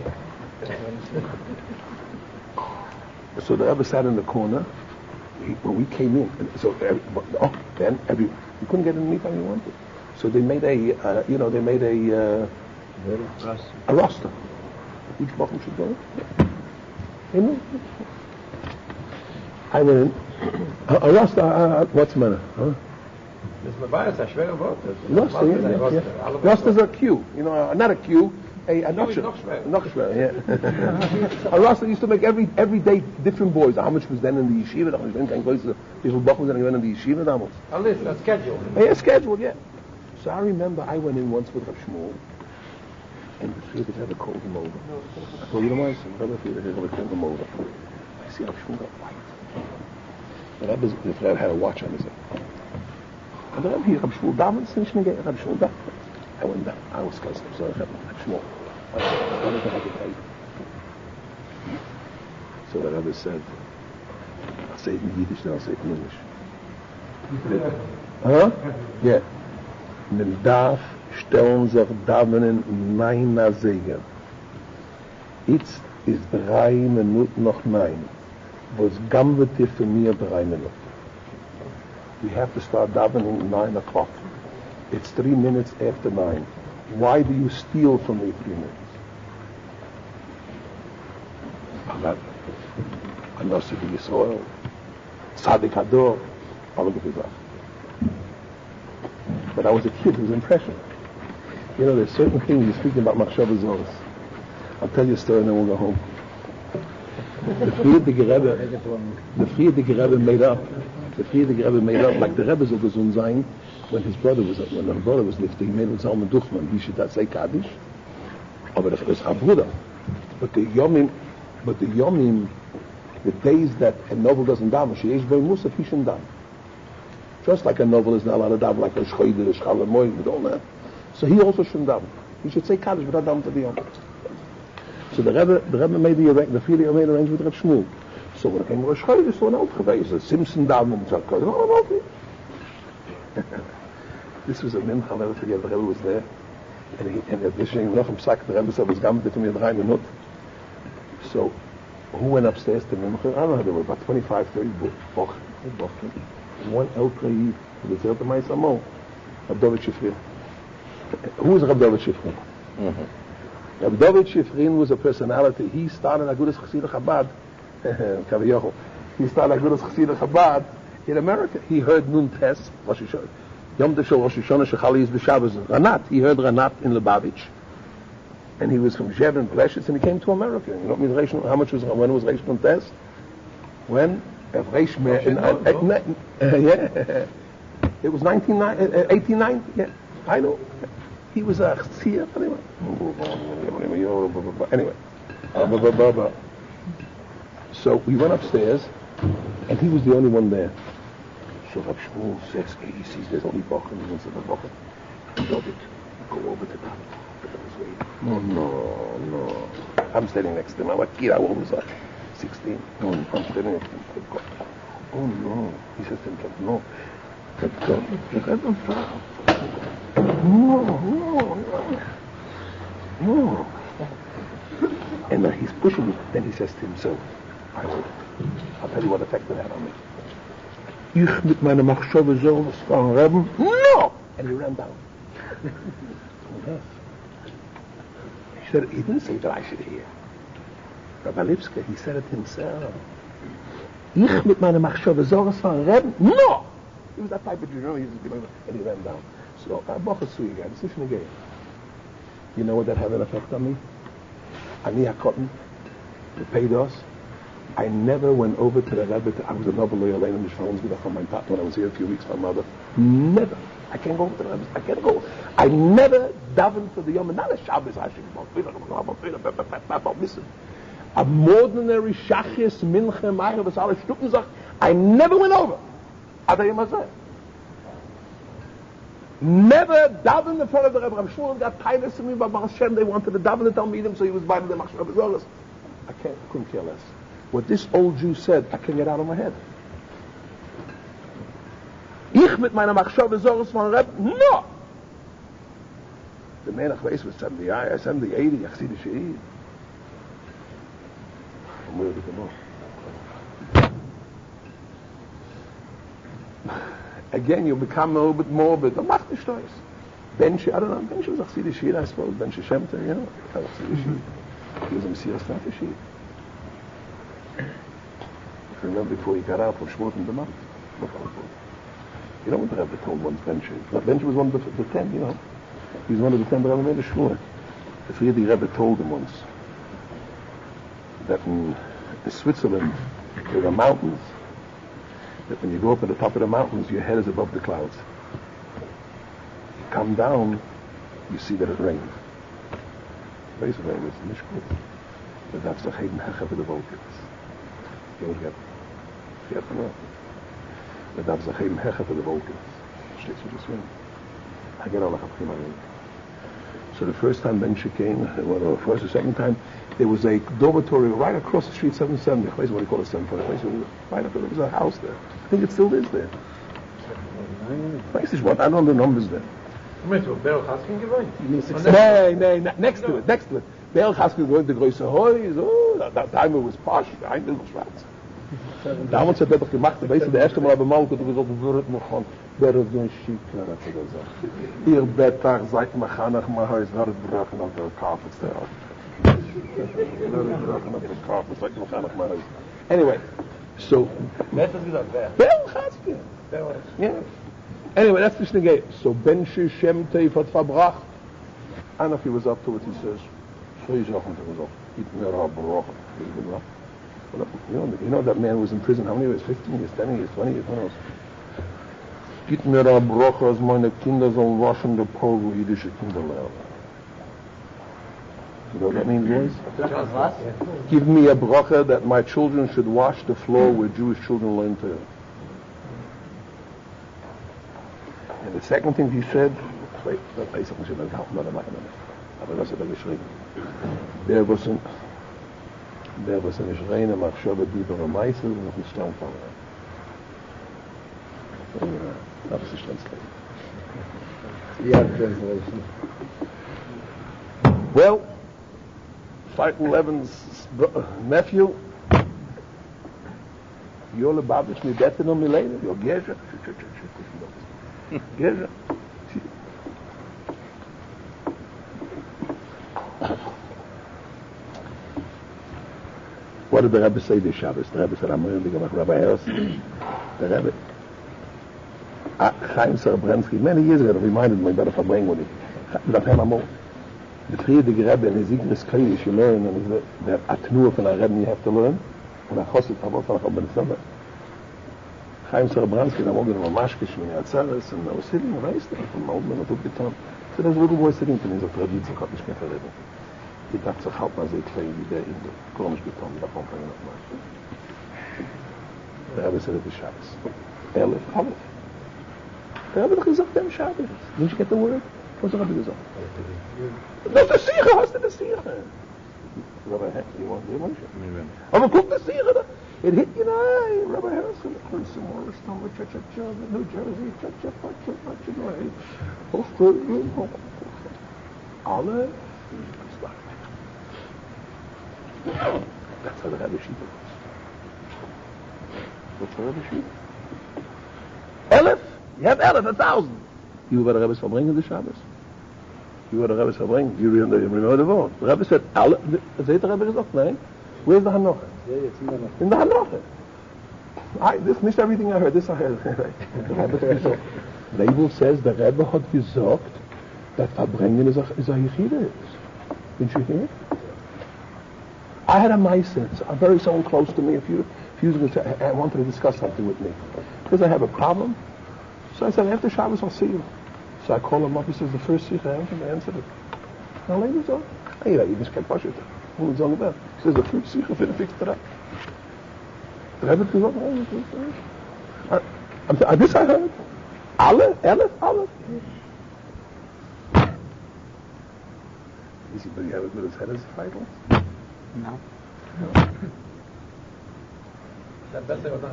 So the Rebbe sat in the corner, when we came in, and so, you couldn't get in anytime you wanted. So they made a roster. Each Bochum should go in. I went in. A roster, what's the matter? Huh? Roster is a queue. Not a queue, a notcher. Yeah. A roster used to make every day different boys. How much was then in the yeshiva? How much then came close to the Bochum then in the yeshiva? A list, a schedule. Yeah, a schedule, yeah. So I remember I went in once with Rav Shmuel, and the three of us had to call him over. I told you the mice, and the three of us had to call him over. I see Rav Shmuel got white. And the Rebbe had a watch on his head. And the Rebbe here, Rav Shmuel davened, finished again, Rav Shmuel davened. I went down. I was close. So I said, Rav Shmuel, what is it I can tell you? So the Rebbe said, I'll say it in Yiddish, then I'll say it in English. Huh? Yeah. Men darf stellen sich davenen meiner Segen. Jetzt ist 3 Minuten noch 9. Was gambete für mir 3 Minuten? We have to start davening 9 o'clock. It's 3 minutes after 9. Why do you steal from me 3 minutes? I'm not sitting in soil. Sadik Hador. All of it. But I was a kid, it was impression. There's certain things you're speaking about Machshavah Zoros. I'll tell you a story and then we'll go home. The Frierdige Rebbe made up, like the Rebbe soll gesund sein, when her brother was lifting, he made with Zalman Duchman, he should not say Kaddish, aber das ist her brother. But the Yomim, the days that a novel doesn't daven, she is very musaf, he shouldn't daven. Just like a novel is not allowed to daven, like a Shchoyde, a Shchalamoy, with all that. So he also shouldn't daven. He should say Kaddish, but not daven to the Yom. So the Rebbe made the Frierdige made arrangement with Rav Shmuel. So when it came to a Shchoyde, so an old Chavay, so Simpson daven, and so okay. This was a mincha, I'll never forget, the Rebbe was there, and the Shem Nochem Sak, the Rebbe said, was gamete to me 3 minutes. So, who went upstairs to mincha? I don't know, there were about 25, 30 bochim. One El Krayi, the Zeret of Ma'is Amo, Reb Dovid Shifrin. Who is Reb Dovid Shifrin? Reb Dovid Shifrin was a personality. He started Agudas Chassidus Chabad, Kaviyachol. He started Agudas Chassidus Chabad in America. He heard Nun Tes, Yom Tov Rosh Hashanah Shechali is B'Shabbos. Ranat, he heard Ranat in Lubavitch. And he was from Shevat and Pleshes, and he came to America. You know how much was, when was Reish Nun Tes? When? It was 1890. Yeah, I know. He was a Chsiya. Anyway. So we went upstairs, and he was the only one there. So Rav Shmuel says, he sees there's only Bochum. He wants to Bochum. David, go over to that. No. I'm standing next to him. I'm a kid. I was 16. I'm standing next to him. Oh no. He says to himself, no. No. And then he's pushing me. Then he says to himself, I'll tell you what effect it had on me. Ich mit meiner Machshove soll was von Rebbe? No! And he ran down. He said, he didn't say that I should hear. Rabbi Lipska, he said it himself. Ich mit meiner Machshove Zoras von Rebbe? No! He was that type of Jew, and he ran down. So, Bochus Sui again, this is again. You know what that had an effect on me? Ani HaKotten, the Peidos. I never went over to the Rebbe. I was a noble lawyer laying in the Shvons from my papa when I was here a few weeks with my mother. Never. I can't go over to the Rebbe. I can't go. I never davened for the Yom, not a Shabbos. Listen. A ordinary Shachis, Minche, Meier, was alle Stuppensach. I never went over. Never davened in front of the Rebbe. I'm sure it got tired to me, but Baruch Hashem, they wanted to daven the Talmidim, so he was by the Machshava Zoras. I couldn't care less. What this old Jew said, I can't get out of my head. Ich mit meiner Machshava Zoras von Rebbe? No! The man was 70, 80, ich see the She'id. Where did it go? Again, you become a little bit more, but don't make the choice. Bench, I don't know, Bench was Achsidi Shir, I suppose, Bench Shemta, you know, Achsidi Shir. He was a Messiah Stati Shir. If you remember before he got out from Shmot and the Mount, you don't want to have the told one's Bench. Bench was one of the 10, you know. He was one of the 10 that Rebbe made a Shmur. The Friedi Rebbe told him once that in Switzerland there are mountains, that when you go up at the top of the mountains, your head is above the clouds. You come down, you see that it rains. Basically, it's nicht gut. But that's the hidden hecha for the Vulcans. You don't get it. But that's the hidden hecha for the Vulcans. Steht so just I get all the hapkim. So the first time Benshi came, well, first or second time, there was a dormitory right across the street, 770. What do you call it, 740? Right up there was a house there. I think it still is there. I don't know the numbers there. Moment, wo Berl Haskin gewohnt? Nee, next to it. Berl Haskin gewohnt, der größte Häus, that time it was posh, ein bisschen schwarz. Damals hat er doch gemacht, weißt du, der erste Mal habe Malk, und gesagt, wird mir schon, der ist so ein Schickler, hat er gesagt. Ihr Bettag, seid Mechanach, mein Haus, wird brachen auf der Carpets der Ort. Anyway, so Berl Haskin. Yeah. Anyway, that's the thing. So Ben Shem Teif hat verbracht. And if he was up to it, he says, so he's off into his off. You know that man was in prison, how many years? 15 years, 10 years, 20 years, who knows? Gib mir a Broche, als meine Kinder sollen waschen der Pol, wo jüdische Kinder lernen. You know what that means, boys? Give me a Broche that my children should wash the floor where Jewish children learn to. And the second thing he said, wait, that place up and help not a aber das hat geschrieben. Der was in Israel macht schon die über Meißel und nicht stand von. Das ist translation. Yeah, translation. Well, Fighting Levin's nephew, you're the Babish me better than me later. You're Gesha. Gesha. What did the Rebbe say this Shabbos? The Rebbe said, I'm going to go back to Rabbi Harrison. The Rebbe, Chaim Farbrengs, many years ago, reminded me about Farbrengs when he, the Friedrich Rebbe and his Igris Kaidish, you learn, and that Atnur from a Rebbe you have to learn, and a Chosid Chabot from a Chabot Summer. Chaim Farbrengs, I'm going to Mashkish, and I was sitting, and I used to, from old man, I took the time. So there's a little boy sitting to me, so Tradition, Chabot Rebbe. Ich dachte, sich halt mal sehr klein wie der in der Kronisch getan, da kommt er noch mal. Der Rebbe said, it's Shabbos. Elef. Der Rebbe hat gesagt, dem Shabbos. Didn't you get the word? Was hat er gesagt? Das ist sicher, hast du das sicher? Rabbi Harrison, you want it? Aber guck das sicher, da. It hit you in the eye. Rabbi Harrison, Quincy Morris, New Jersey, alle. That's how the Rebbe Shiva was. What's the Rebbe Shiva? Elef? You have 1,000. You were the Rebbe's Farbrengs in the Shabbos. You were the Rebbe's Farbrengs. You remember the word. The Rebbe said, Elef. Seht the Rebbe gesagt? Nein. Where's the Hanoche? In the Hanoche. This nicht everything I heard. This I heard. The Rebbe hat gesagt. Label says the Rebbe hat gesagt that Farbrengen is a Yechida. Didn't you hear? I had a ma'aseh, a very someone close to me. If you I wanted to discuss something with me because I have a problem. So I said after Shabbos I'll see you. So I call him up. He says the first sikh I answered it. Now label's on. Hey, you just can't push it. Who's on about? He says the first sikh I fixed it up. The Rebbe goes on. This I heard. Alle. Is he really have it with his head as a title? No.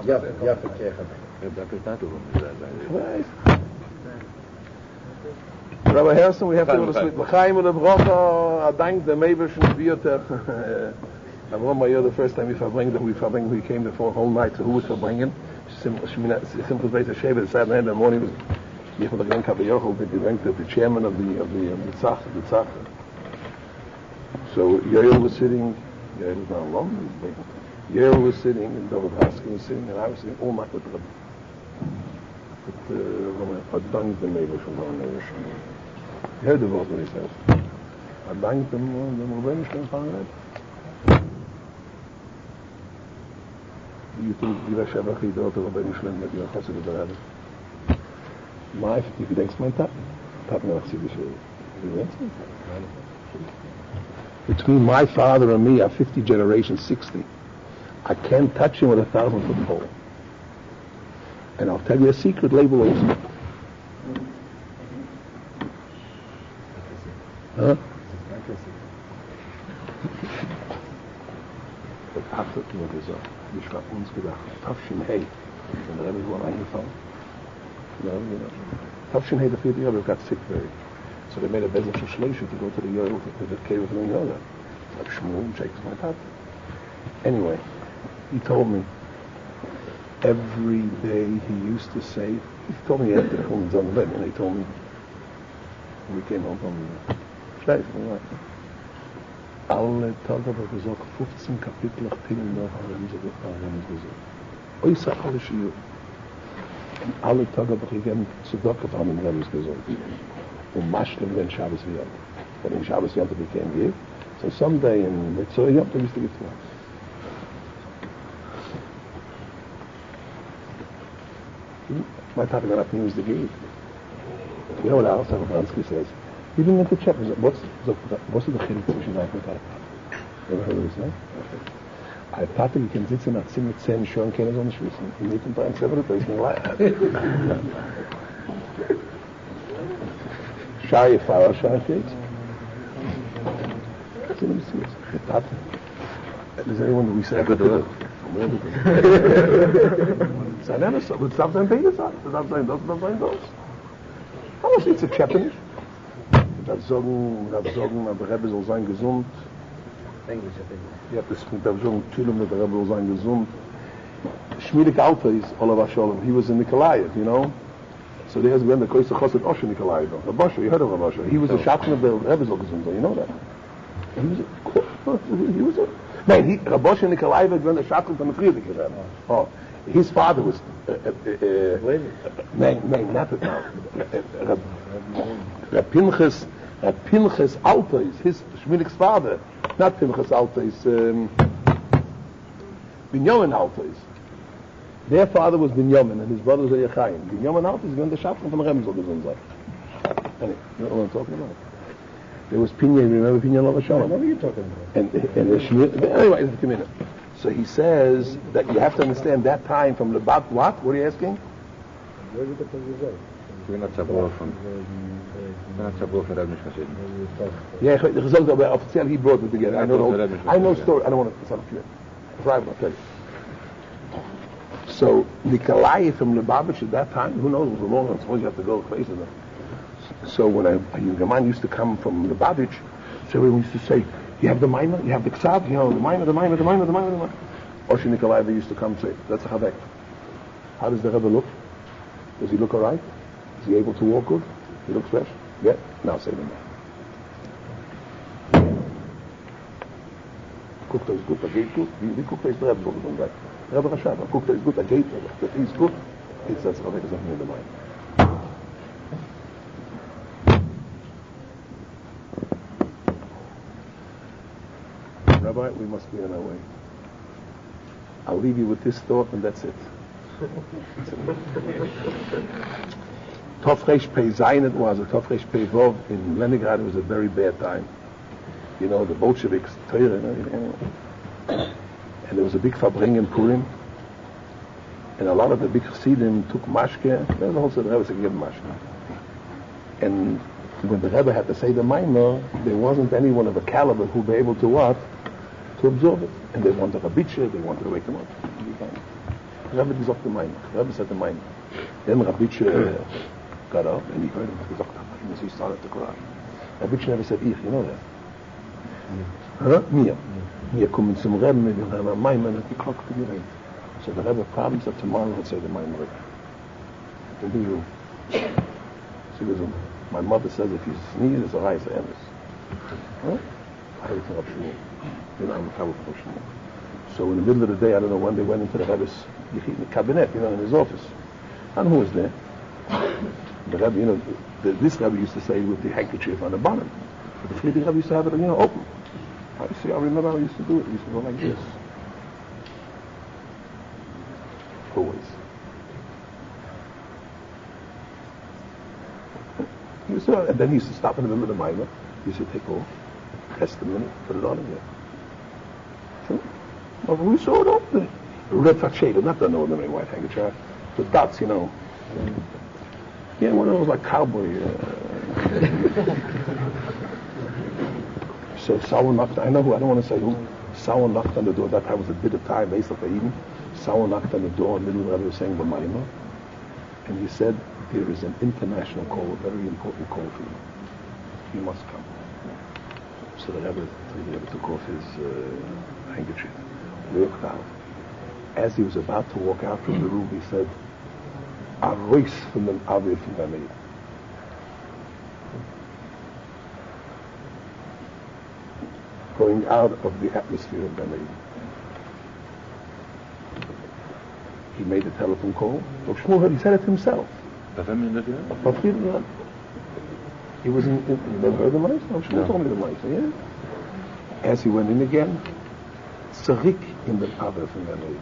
Ja, verkeerd. Rabbi Harrison, we have to go to sleep. L'chaim and l'brocha, I thank the Meibischen Biyotech. I remember the first time we came the whole night. So who was Farbrengen? Simple place of Shevat. Saturday night in the morning was the chairman of the Tzach. So Yael was sitting. Yael was not alone. Yael was sitting, and Dovid Haskin was sitting, and I was sitting all night with the Rebbe. But I thanked the Meibischen Biyotech. You heard the word what he says. I thanked them. The Rebbe Shalom. You think you should have a daughter of Rebbe Shalom that you're chassid of the Rebbe? If you denkst mein Tat noch sie geschehen. Between my father and me are 50 generations, 60. I can't touch him with a 1,000-foot pole. And I'll tell you a secret label also. Huh? But after what is up, ich war uns gedacht, Tafshin Hey, and the Rebbe is one eingefallen. Tafshin Hey, the 5th year, got sick very. So they made a business of Shleisha to go to the Yoel, to the cave of the Yoel. Like Shmuel shakes my tat. Anyway, he told me, every day he used to say, he told me after the Chum on the bed, and he told me, when we came home from Shleisha, alle Tage habe ich gesagt, 15 Kapitel nach Tillem noch haben sie gesagt. Ich sage alle Schiure. Und alle Tage habe ich gegeben, zu Doktor haben sie gesagt. Und Maschlem, wenn Shabbos wird. When in Shabbos Yom Tov became give. So someday in Mitzvah Yom Tov used to give to us. My Tata got up and he was the give. You know what else Farbrengs says? He didn't get to check. What's the chiluk zwischen Reich und Tata? You ever heard of this, no? I Tata, you can sitzen nach 10 mit 10 Schuhen, keiner soll nicht wissen. You need to buy 7 days in life. Shai Fara, Shai Fix. Tata. Does anyone that we say good to sein Ernst, du darfst sein Beine sagen, du darfst sein das, du darfst sein das. Aber es ist zu chappen nicht. Du darfst sagen, der Rebbe soll sein gesund. Englisch, You have to speak, der Tülum, der Rebbe soll sein gesund. Shmirik Alta is Olav Shalom. He was in Nikolaev, you know. So there's when the Koysa Chosid Osher Nikolaev. Rabosha, you heard of Rabosha. He was a Shachman of the Rebbe soll gesund, you know that. He was a Nein, Rabosha Nikolaev when the Shachman from the Friedrich Rebbe. Oh. His father was nein, not it now. Pinchas Alta is his Shmilik's father. Not Pinchas Alta is Binyamin Alta is. Their father was Binyamin and his brother was Yechaim. Binyamin Alta is going to shop from Remzel gesund. Anyway, you know what I'm talking about? There was Pinyan, remember Pinyan Lava Shalom? What are you talking about? And the Shmir, anyway, it's a minute. So he says that you have to understand that time from Lebat, what? What are you asking? Where did the result? We're not Rebbe Rebbe Shachid. Yeah, the result of official he brought it together. I know story. I don't want to. It's not clear. Private, I'll tell you. So Nikolai from Lubavitch at that time, who knows? It was long. I suppose you have to go crazy. So when a young man used to come from Lubavitch, so everyone used to say, "You have the Maimah, you have the Ksav, you know, the Maimah." Oshi Nikolai used to come and say, "That's a Chavek." How does the Rebbe look? Does he look all right? Is he able to walk good? He looks fresh? Yeah? Now say the name. guckt euch gut, geht gut. Wie guckt euch der Rebbe? Rebbe Rashab, guckt euch gut, geht, ist gut. Jetzt setzt Rebbe gesagt, mir dabei. Rabbi, we must be on our way. I'll leave you with this thought and that's it. Tofresh Pei Zayin it was, a Tofresh Pei Vov in Leningrad. It was a very bad time. You know, the Bolsheviks, Teure, and there was a big Farbrengs in Purim, and a lot of the big Chassidim took mashke. The whole the Rebbe said, give mashke. And when the Rebbe had to say the Maimah, there wasn't anyone of a caliber who would be able to what? To absorb it. And they wanted a bitcher, they wanted to wake him up. The Rebbe gesagt the Maimah. The Rebbe said the Maimah. Then Rabbi got up and he heard him gesagt the Maimah, so he started to cry. Rabbi never said, ich, you know that? Huh? Mir kommen zum Rebbe mit dem Maimah and he clocked to the right. So the Rebbe promised that tomorrow he'll say the Maimah. What do you? She goes, my mother says if you sneeze, it's a rice emes. Huh? I have to shul. You know, I'm a powerful shul. So in the middle of the day, I don't know when they went into the Rebbe's cabinet, you know, in his office. And who was there? The Rebbe, you know, this Rebbe used to say with the handkerchief on the bottom. But the Friedrich Rebbe used to have it, you know, open. I remember how I used to do it. He used to go like this. Always. And then he used to stop in the middle of the Maimah. He used to take off, test the minute, put it on again. So, well, we saw it open. Red facheda, not the ordinary white handkerchief. The dots, you know. Yeah, one of those like cowboy. So someone knocked, I know who, I don't want to say who. Someone knocked on the door. That time was a bit of time, based on Eden. Someone knocked on the door, and the middle of the was saying the Maimah. And he said, there is an international call, a very important call for you. You must come. So the Rebbe took off his handkerchief, walked out. As he was about to walk out from the room, he said, Arois from the Avir from the Meir. Going out of the atmosphere of the Meir. He made a telephone call. He said it himself. He was in, you never heard the mice? Shmuel told me the mice, yeah? As he went in again, Tzarik in the Avir from the Meir.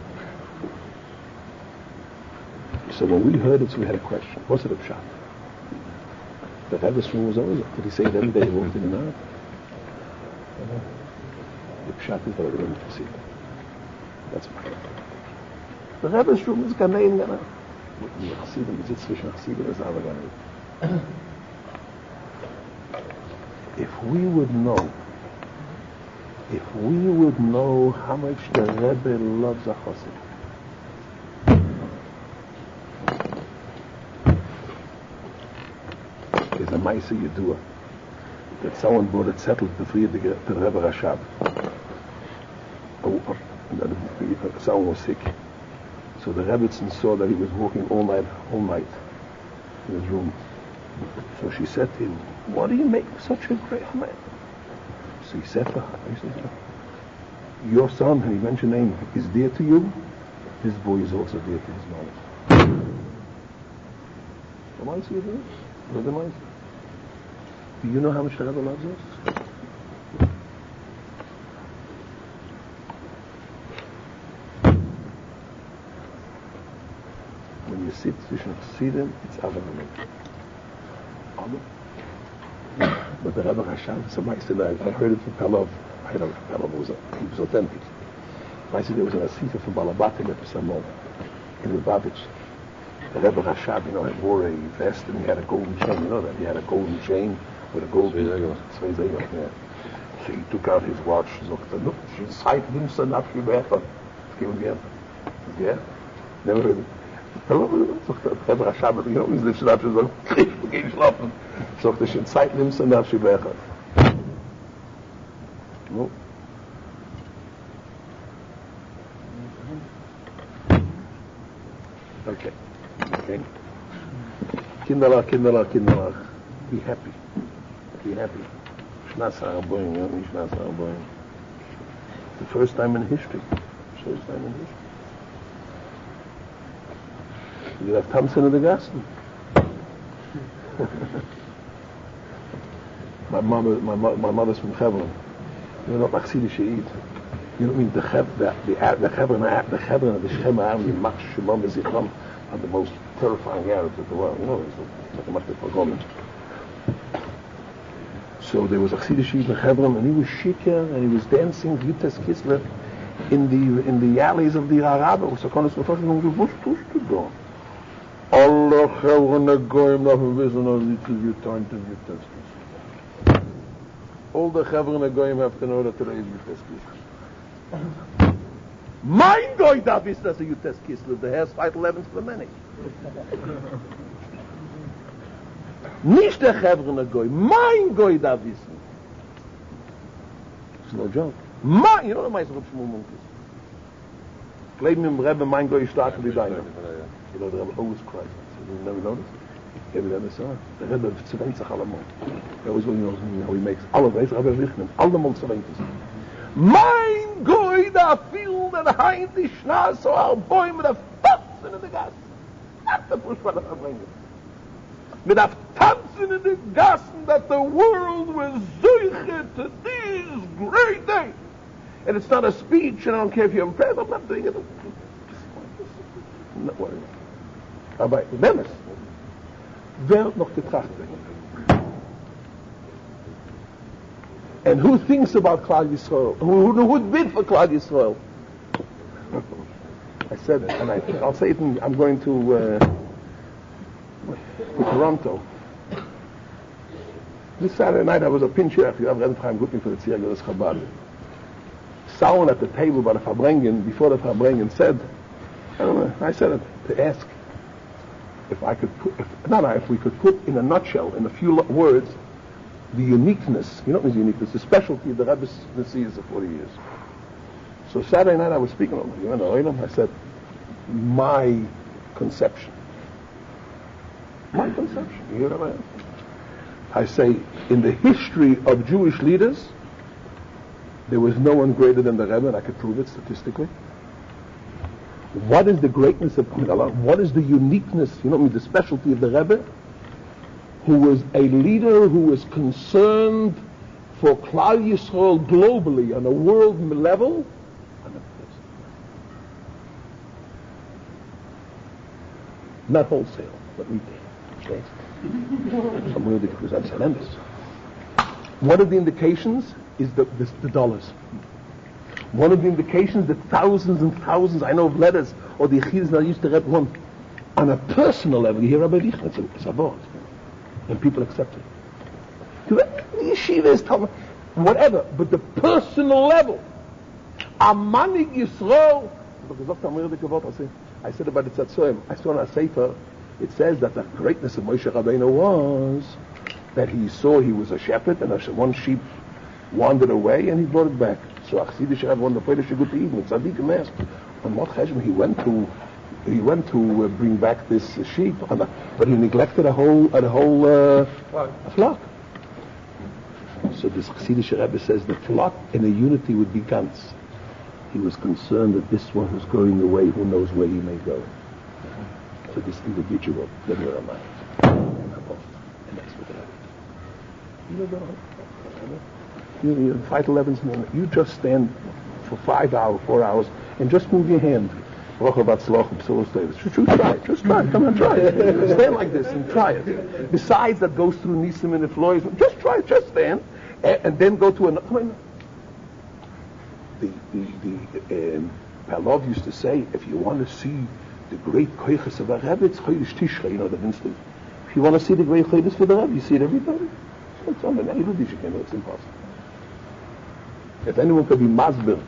So when we heard it, so we had a question. What's it a pshat? The Rebbe's room was always up. Did he say it every day he walked in and out? The pshat is that I didn't see it. That's my pshat. The Rebbe's room is Ganein Gana. Die Chassidim, die sitzt zwischen Chassidim und Zava Ganein. If we would know how much the Rebbe loves a Chassid. There's a Maisa Yedua that someone brought it settled to the Rebbe Rashab. Someone was sick. So the Rebbitzin saw that he was walking all night in his room. So she said to him, "What do you make such a great man?" So he said to her, "Your son," and he mentioned name, "is dear to you. His boy is also dear to his mother." Am I seeing this? Do you know how much the Rebbe loves us? When you sit zwischen Chassidim, it's Avonimim. But the Rebbe Rashab, somebody said, I heard it from Pelov. I don't know if Pelov was authentic. I said there was an Asifa from Balabatim at some moment in Lubavitch. The Rebbe Rashab, you know, had wore a vest and he had a golden chain. You know that? He had a golden chain with a golden... Yeah. So he took out his watch and looked, look, she's Zeit, Nimson, Abschibecher. Give him yeah? Never heard it. Rebbe Rashab, you know, he's nicht schlafen, so, geh schlafen. So, das ist Zeit, nimmst du nach Shevat. No. Okay. Kinderlach. Be happy. Shnasa Arboin, you know, Shnasa Arboin. the first time in history. First time in history. You have Thompson in the Gassen. My mother's from Hebron. You know what Chassidish eat? You know what I mean? The Hebron, the Shema Arab, the Mach Shemam Zichram are the most terrifying Arabs of the world. You know, it's like a much forgotten. So there was a Chassidish eat in Hebron, and he was shikar, and he was dancing Yitzchok Kislev in the alleys of the Arab. So konntest du vorstellen, was tust du da? Alle Hebron goyim nach wissen, als you turn to Yitzchok. All the Hebron goyim have to know that there is Yitzchok. Mein Gott, da wisst das Yitzchok Kislev, the Herr's fight 11 for many. Nicht der Hebron goyim, mein Gott, da wissen. It's no joke. You know the Meister of Shmuel is. Claim him, Rebbe, mein Gott, stark wie deiner. You know, the Rebbe always cries. You never noticed? You never saw it. The Rebbe zerwenkt sich allemal. He always knows how he makes all of these Rebbe Wichnen. Allemal zerwenkt sich. Mein Gott, da fiel der Heint die Schnaß, so auch Bäume, der Fotzen in der Gassen. That's the push for the Farbrengs. Mit der Tanzen in the Gassen, that the world was zuichet to this great day. And it's not a speech, and I don't care if you're impressed, I'm not doing it. I'm not worried. Aber wenn es, wer noch getracht wird? And who thinks about Klal Yisrael? Who would bid for Klal Yisrael? I said it, and I'll say it, I'm going to Toronto. This Saturday night I was a pincher. I've read Chaim Gutman for the Tzirgelis Chabad. Someone at the table by the Farbrengen, before the Farbrengen said, I said it to ask if I could put, if we could put in a nutshell, in a few words, the uniqueness, you know what means uniqueness, the specialty of the Rebbe's Nesias of 40 years. So Saturday night I was speaking on I said, my conception. My conception. You hear what I say, in the history of Jewish leaders, there was no one greater than the Rebbe, and I could prove it statistically. What is the greatness of what is the uniqueness, you know what I mean, the specialty of the Rebbe, who was a leader who was concerned for Klal Yisrael globally on a world level, not wholesale, but retail. Okay? Somewhere it represents tremendous. One of the indications is the dollars. One of the indications that thousands and thousands, I know of letters, or the Yechidus that used to read one, on a personal level, you hear Rabbi Lichner, it's a vote, and people accept it. The yeshiva is talking, whatever, but the personal level, a manig Yisrael, I said about the Tzatzoyim, I saw in a Sefer, it says that the greatness of Moshe Rabbeinu was that he saw he was a shepherd, and one sheep wandered away, and he brought it back. So Achsidish had one the Polish good to eat, and Tzaddik asked, on what cheshbon he went to bring back this sheep, but he neglected a whole flock. So this Chassidish Rebbe says the flock in a unity would be ganz. He was concerned that this one who's going away, who knows where he may go. So this individual, the Miramai, and that's what you fight 11 minutes. You just stand for 5 hours, 4 hours, and just move your hand. Just try it. Come on, try it. Stand like this and try it. Besides that goes through Nisim and the Floyd. Just try it. Just stand, and then go to another. The Palov used to say, if you want to see the great koiches of a Rebbe, it's Chodesh Tishrei, you know that instant. If you want to see the great koiches for the Rebbe, you see it every time. It's on the it's impossible. If anyone could be masber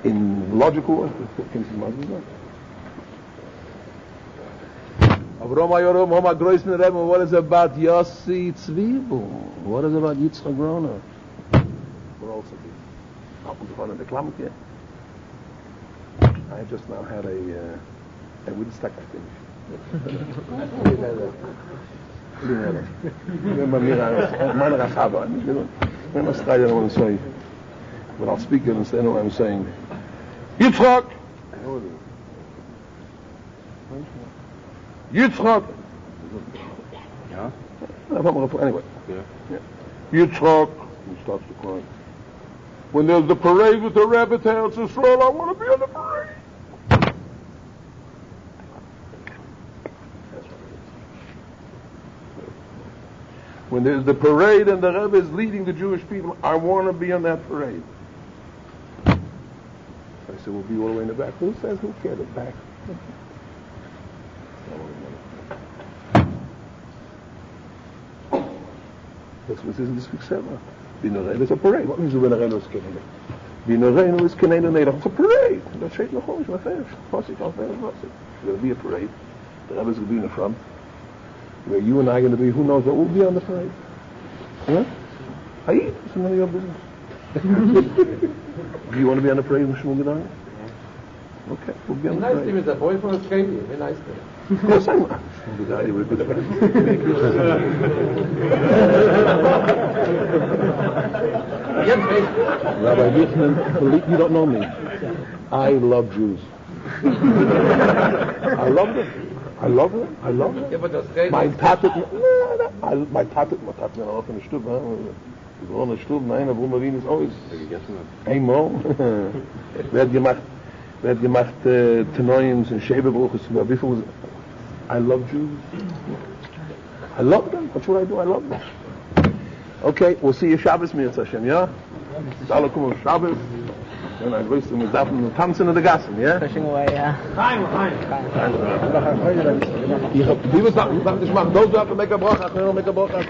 in logical way, can see masber. What is about Yossi Tzvibu? What is about Yitzchok Groner? We're also here. I just now had a Woodstock finish. but I'll speak and understand what I'm saying. Yitzchok! Yitzchok! Ja? Anyway. Ja. Yitzchok! He starts to cry. When there's the parade with the Rebbe to Eretz Yisrael, I want to be on the parade. When there's the parade and the Rebbe is leading the Jewish people, I want to be on that parade. I said, we'll be all the way in the back. Who says, who cares, the back? That's what it is in this week's Shevat. B'Noreinu is a parade. What means B'Noreinu is Kenenu? B'Noreinu is Kenenu Neidach. It's a parade. That's straight in the home. There's going to be a parade. The Rebbe's going to be in the front. Where you and I are going to be, who knows what will be on the parade? Huh? It's none of your business. Do you want to be on the parade with Shmuel G'nai? Okay, we'll be on the parade. Nice to him is a boy from Australia. Very nice to him. Of course I'm not. Shmuel G'nai, you were a good friend. Rabbi Yitzchak, you don't know me. I love Jews. I love them. I love them. I love them. Yeah, but Australia. My tatet, my tatet, auch in der Stube, wir wollen in der Stube, nein, aber Marien ist always einmal. Wer hat gemacht Tenoims und Schäbebruches, wie viel? I love Jews. I love them. What should I do? I love them. Okay, we'll see you Shabbos, Mir Hashem, yeah? Alle kommen auf Shabbos. Und ein größter mit Daten und Tanzen in der Gassen, ja? Pushing away, yeah. Wie was sagt, ich mache, those who have to make a bracha, make a bracha,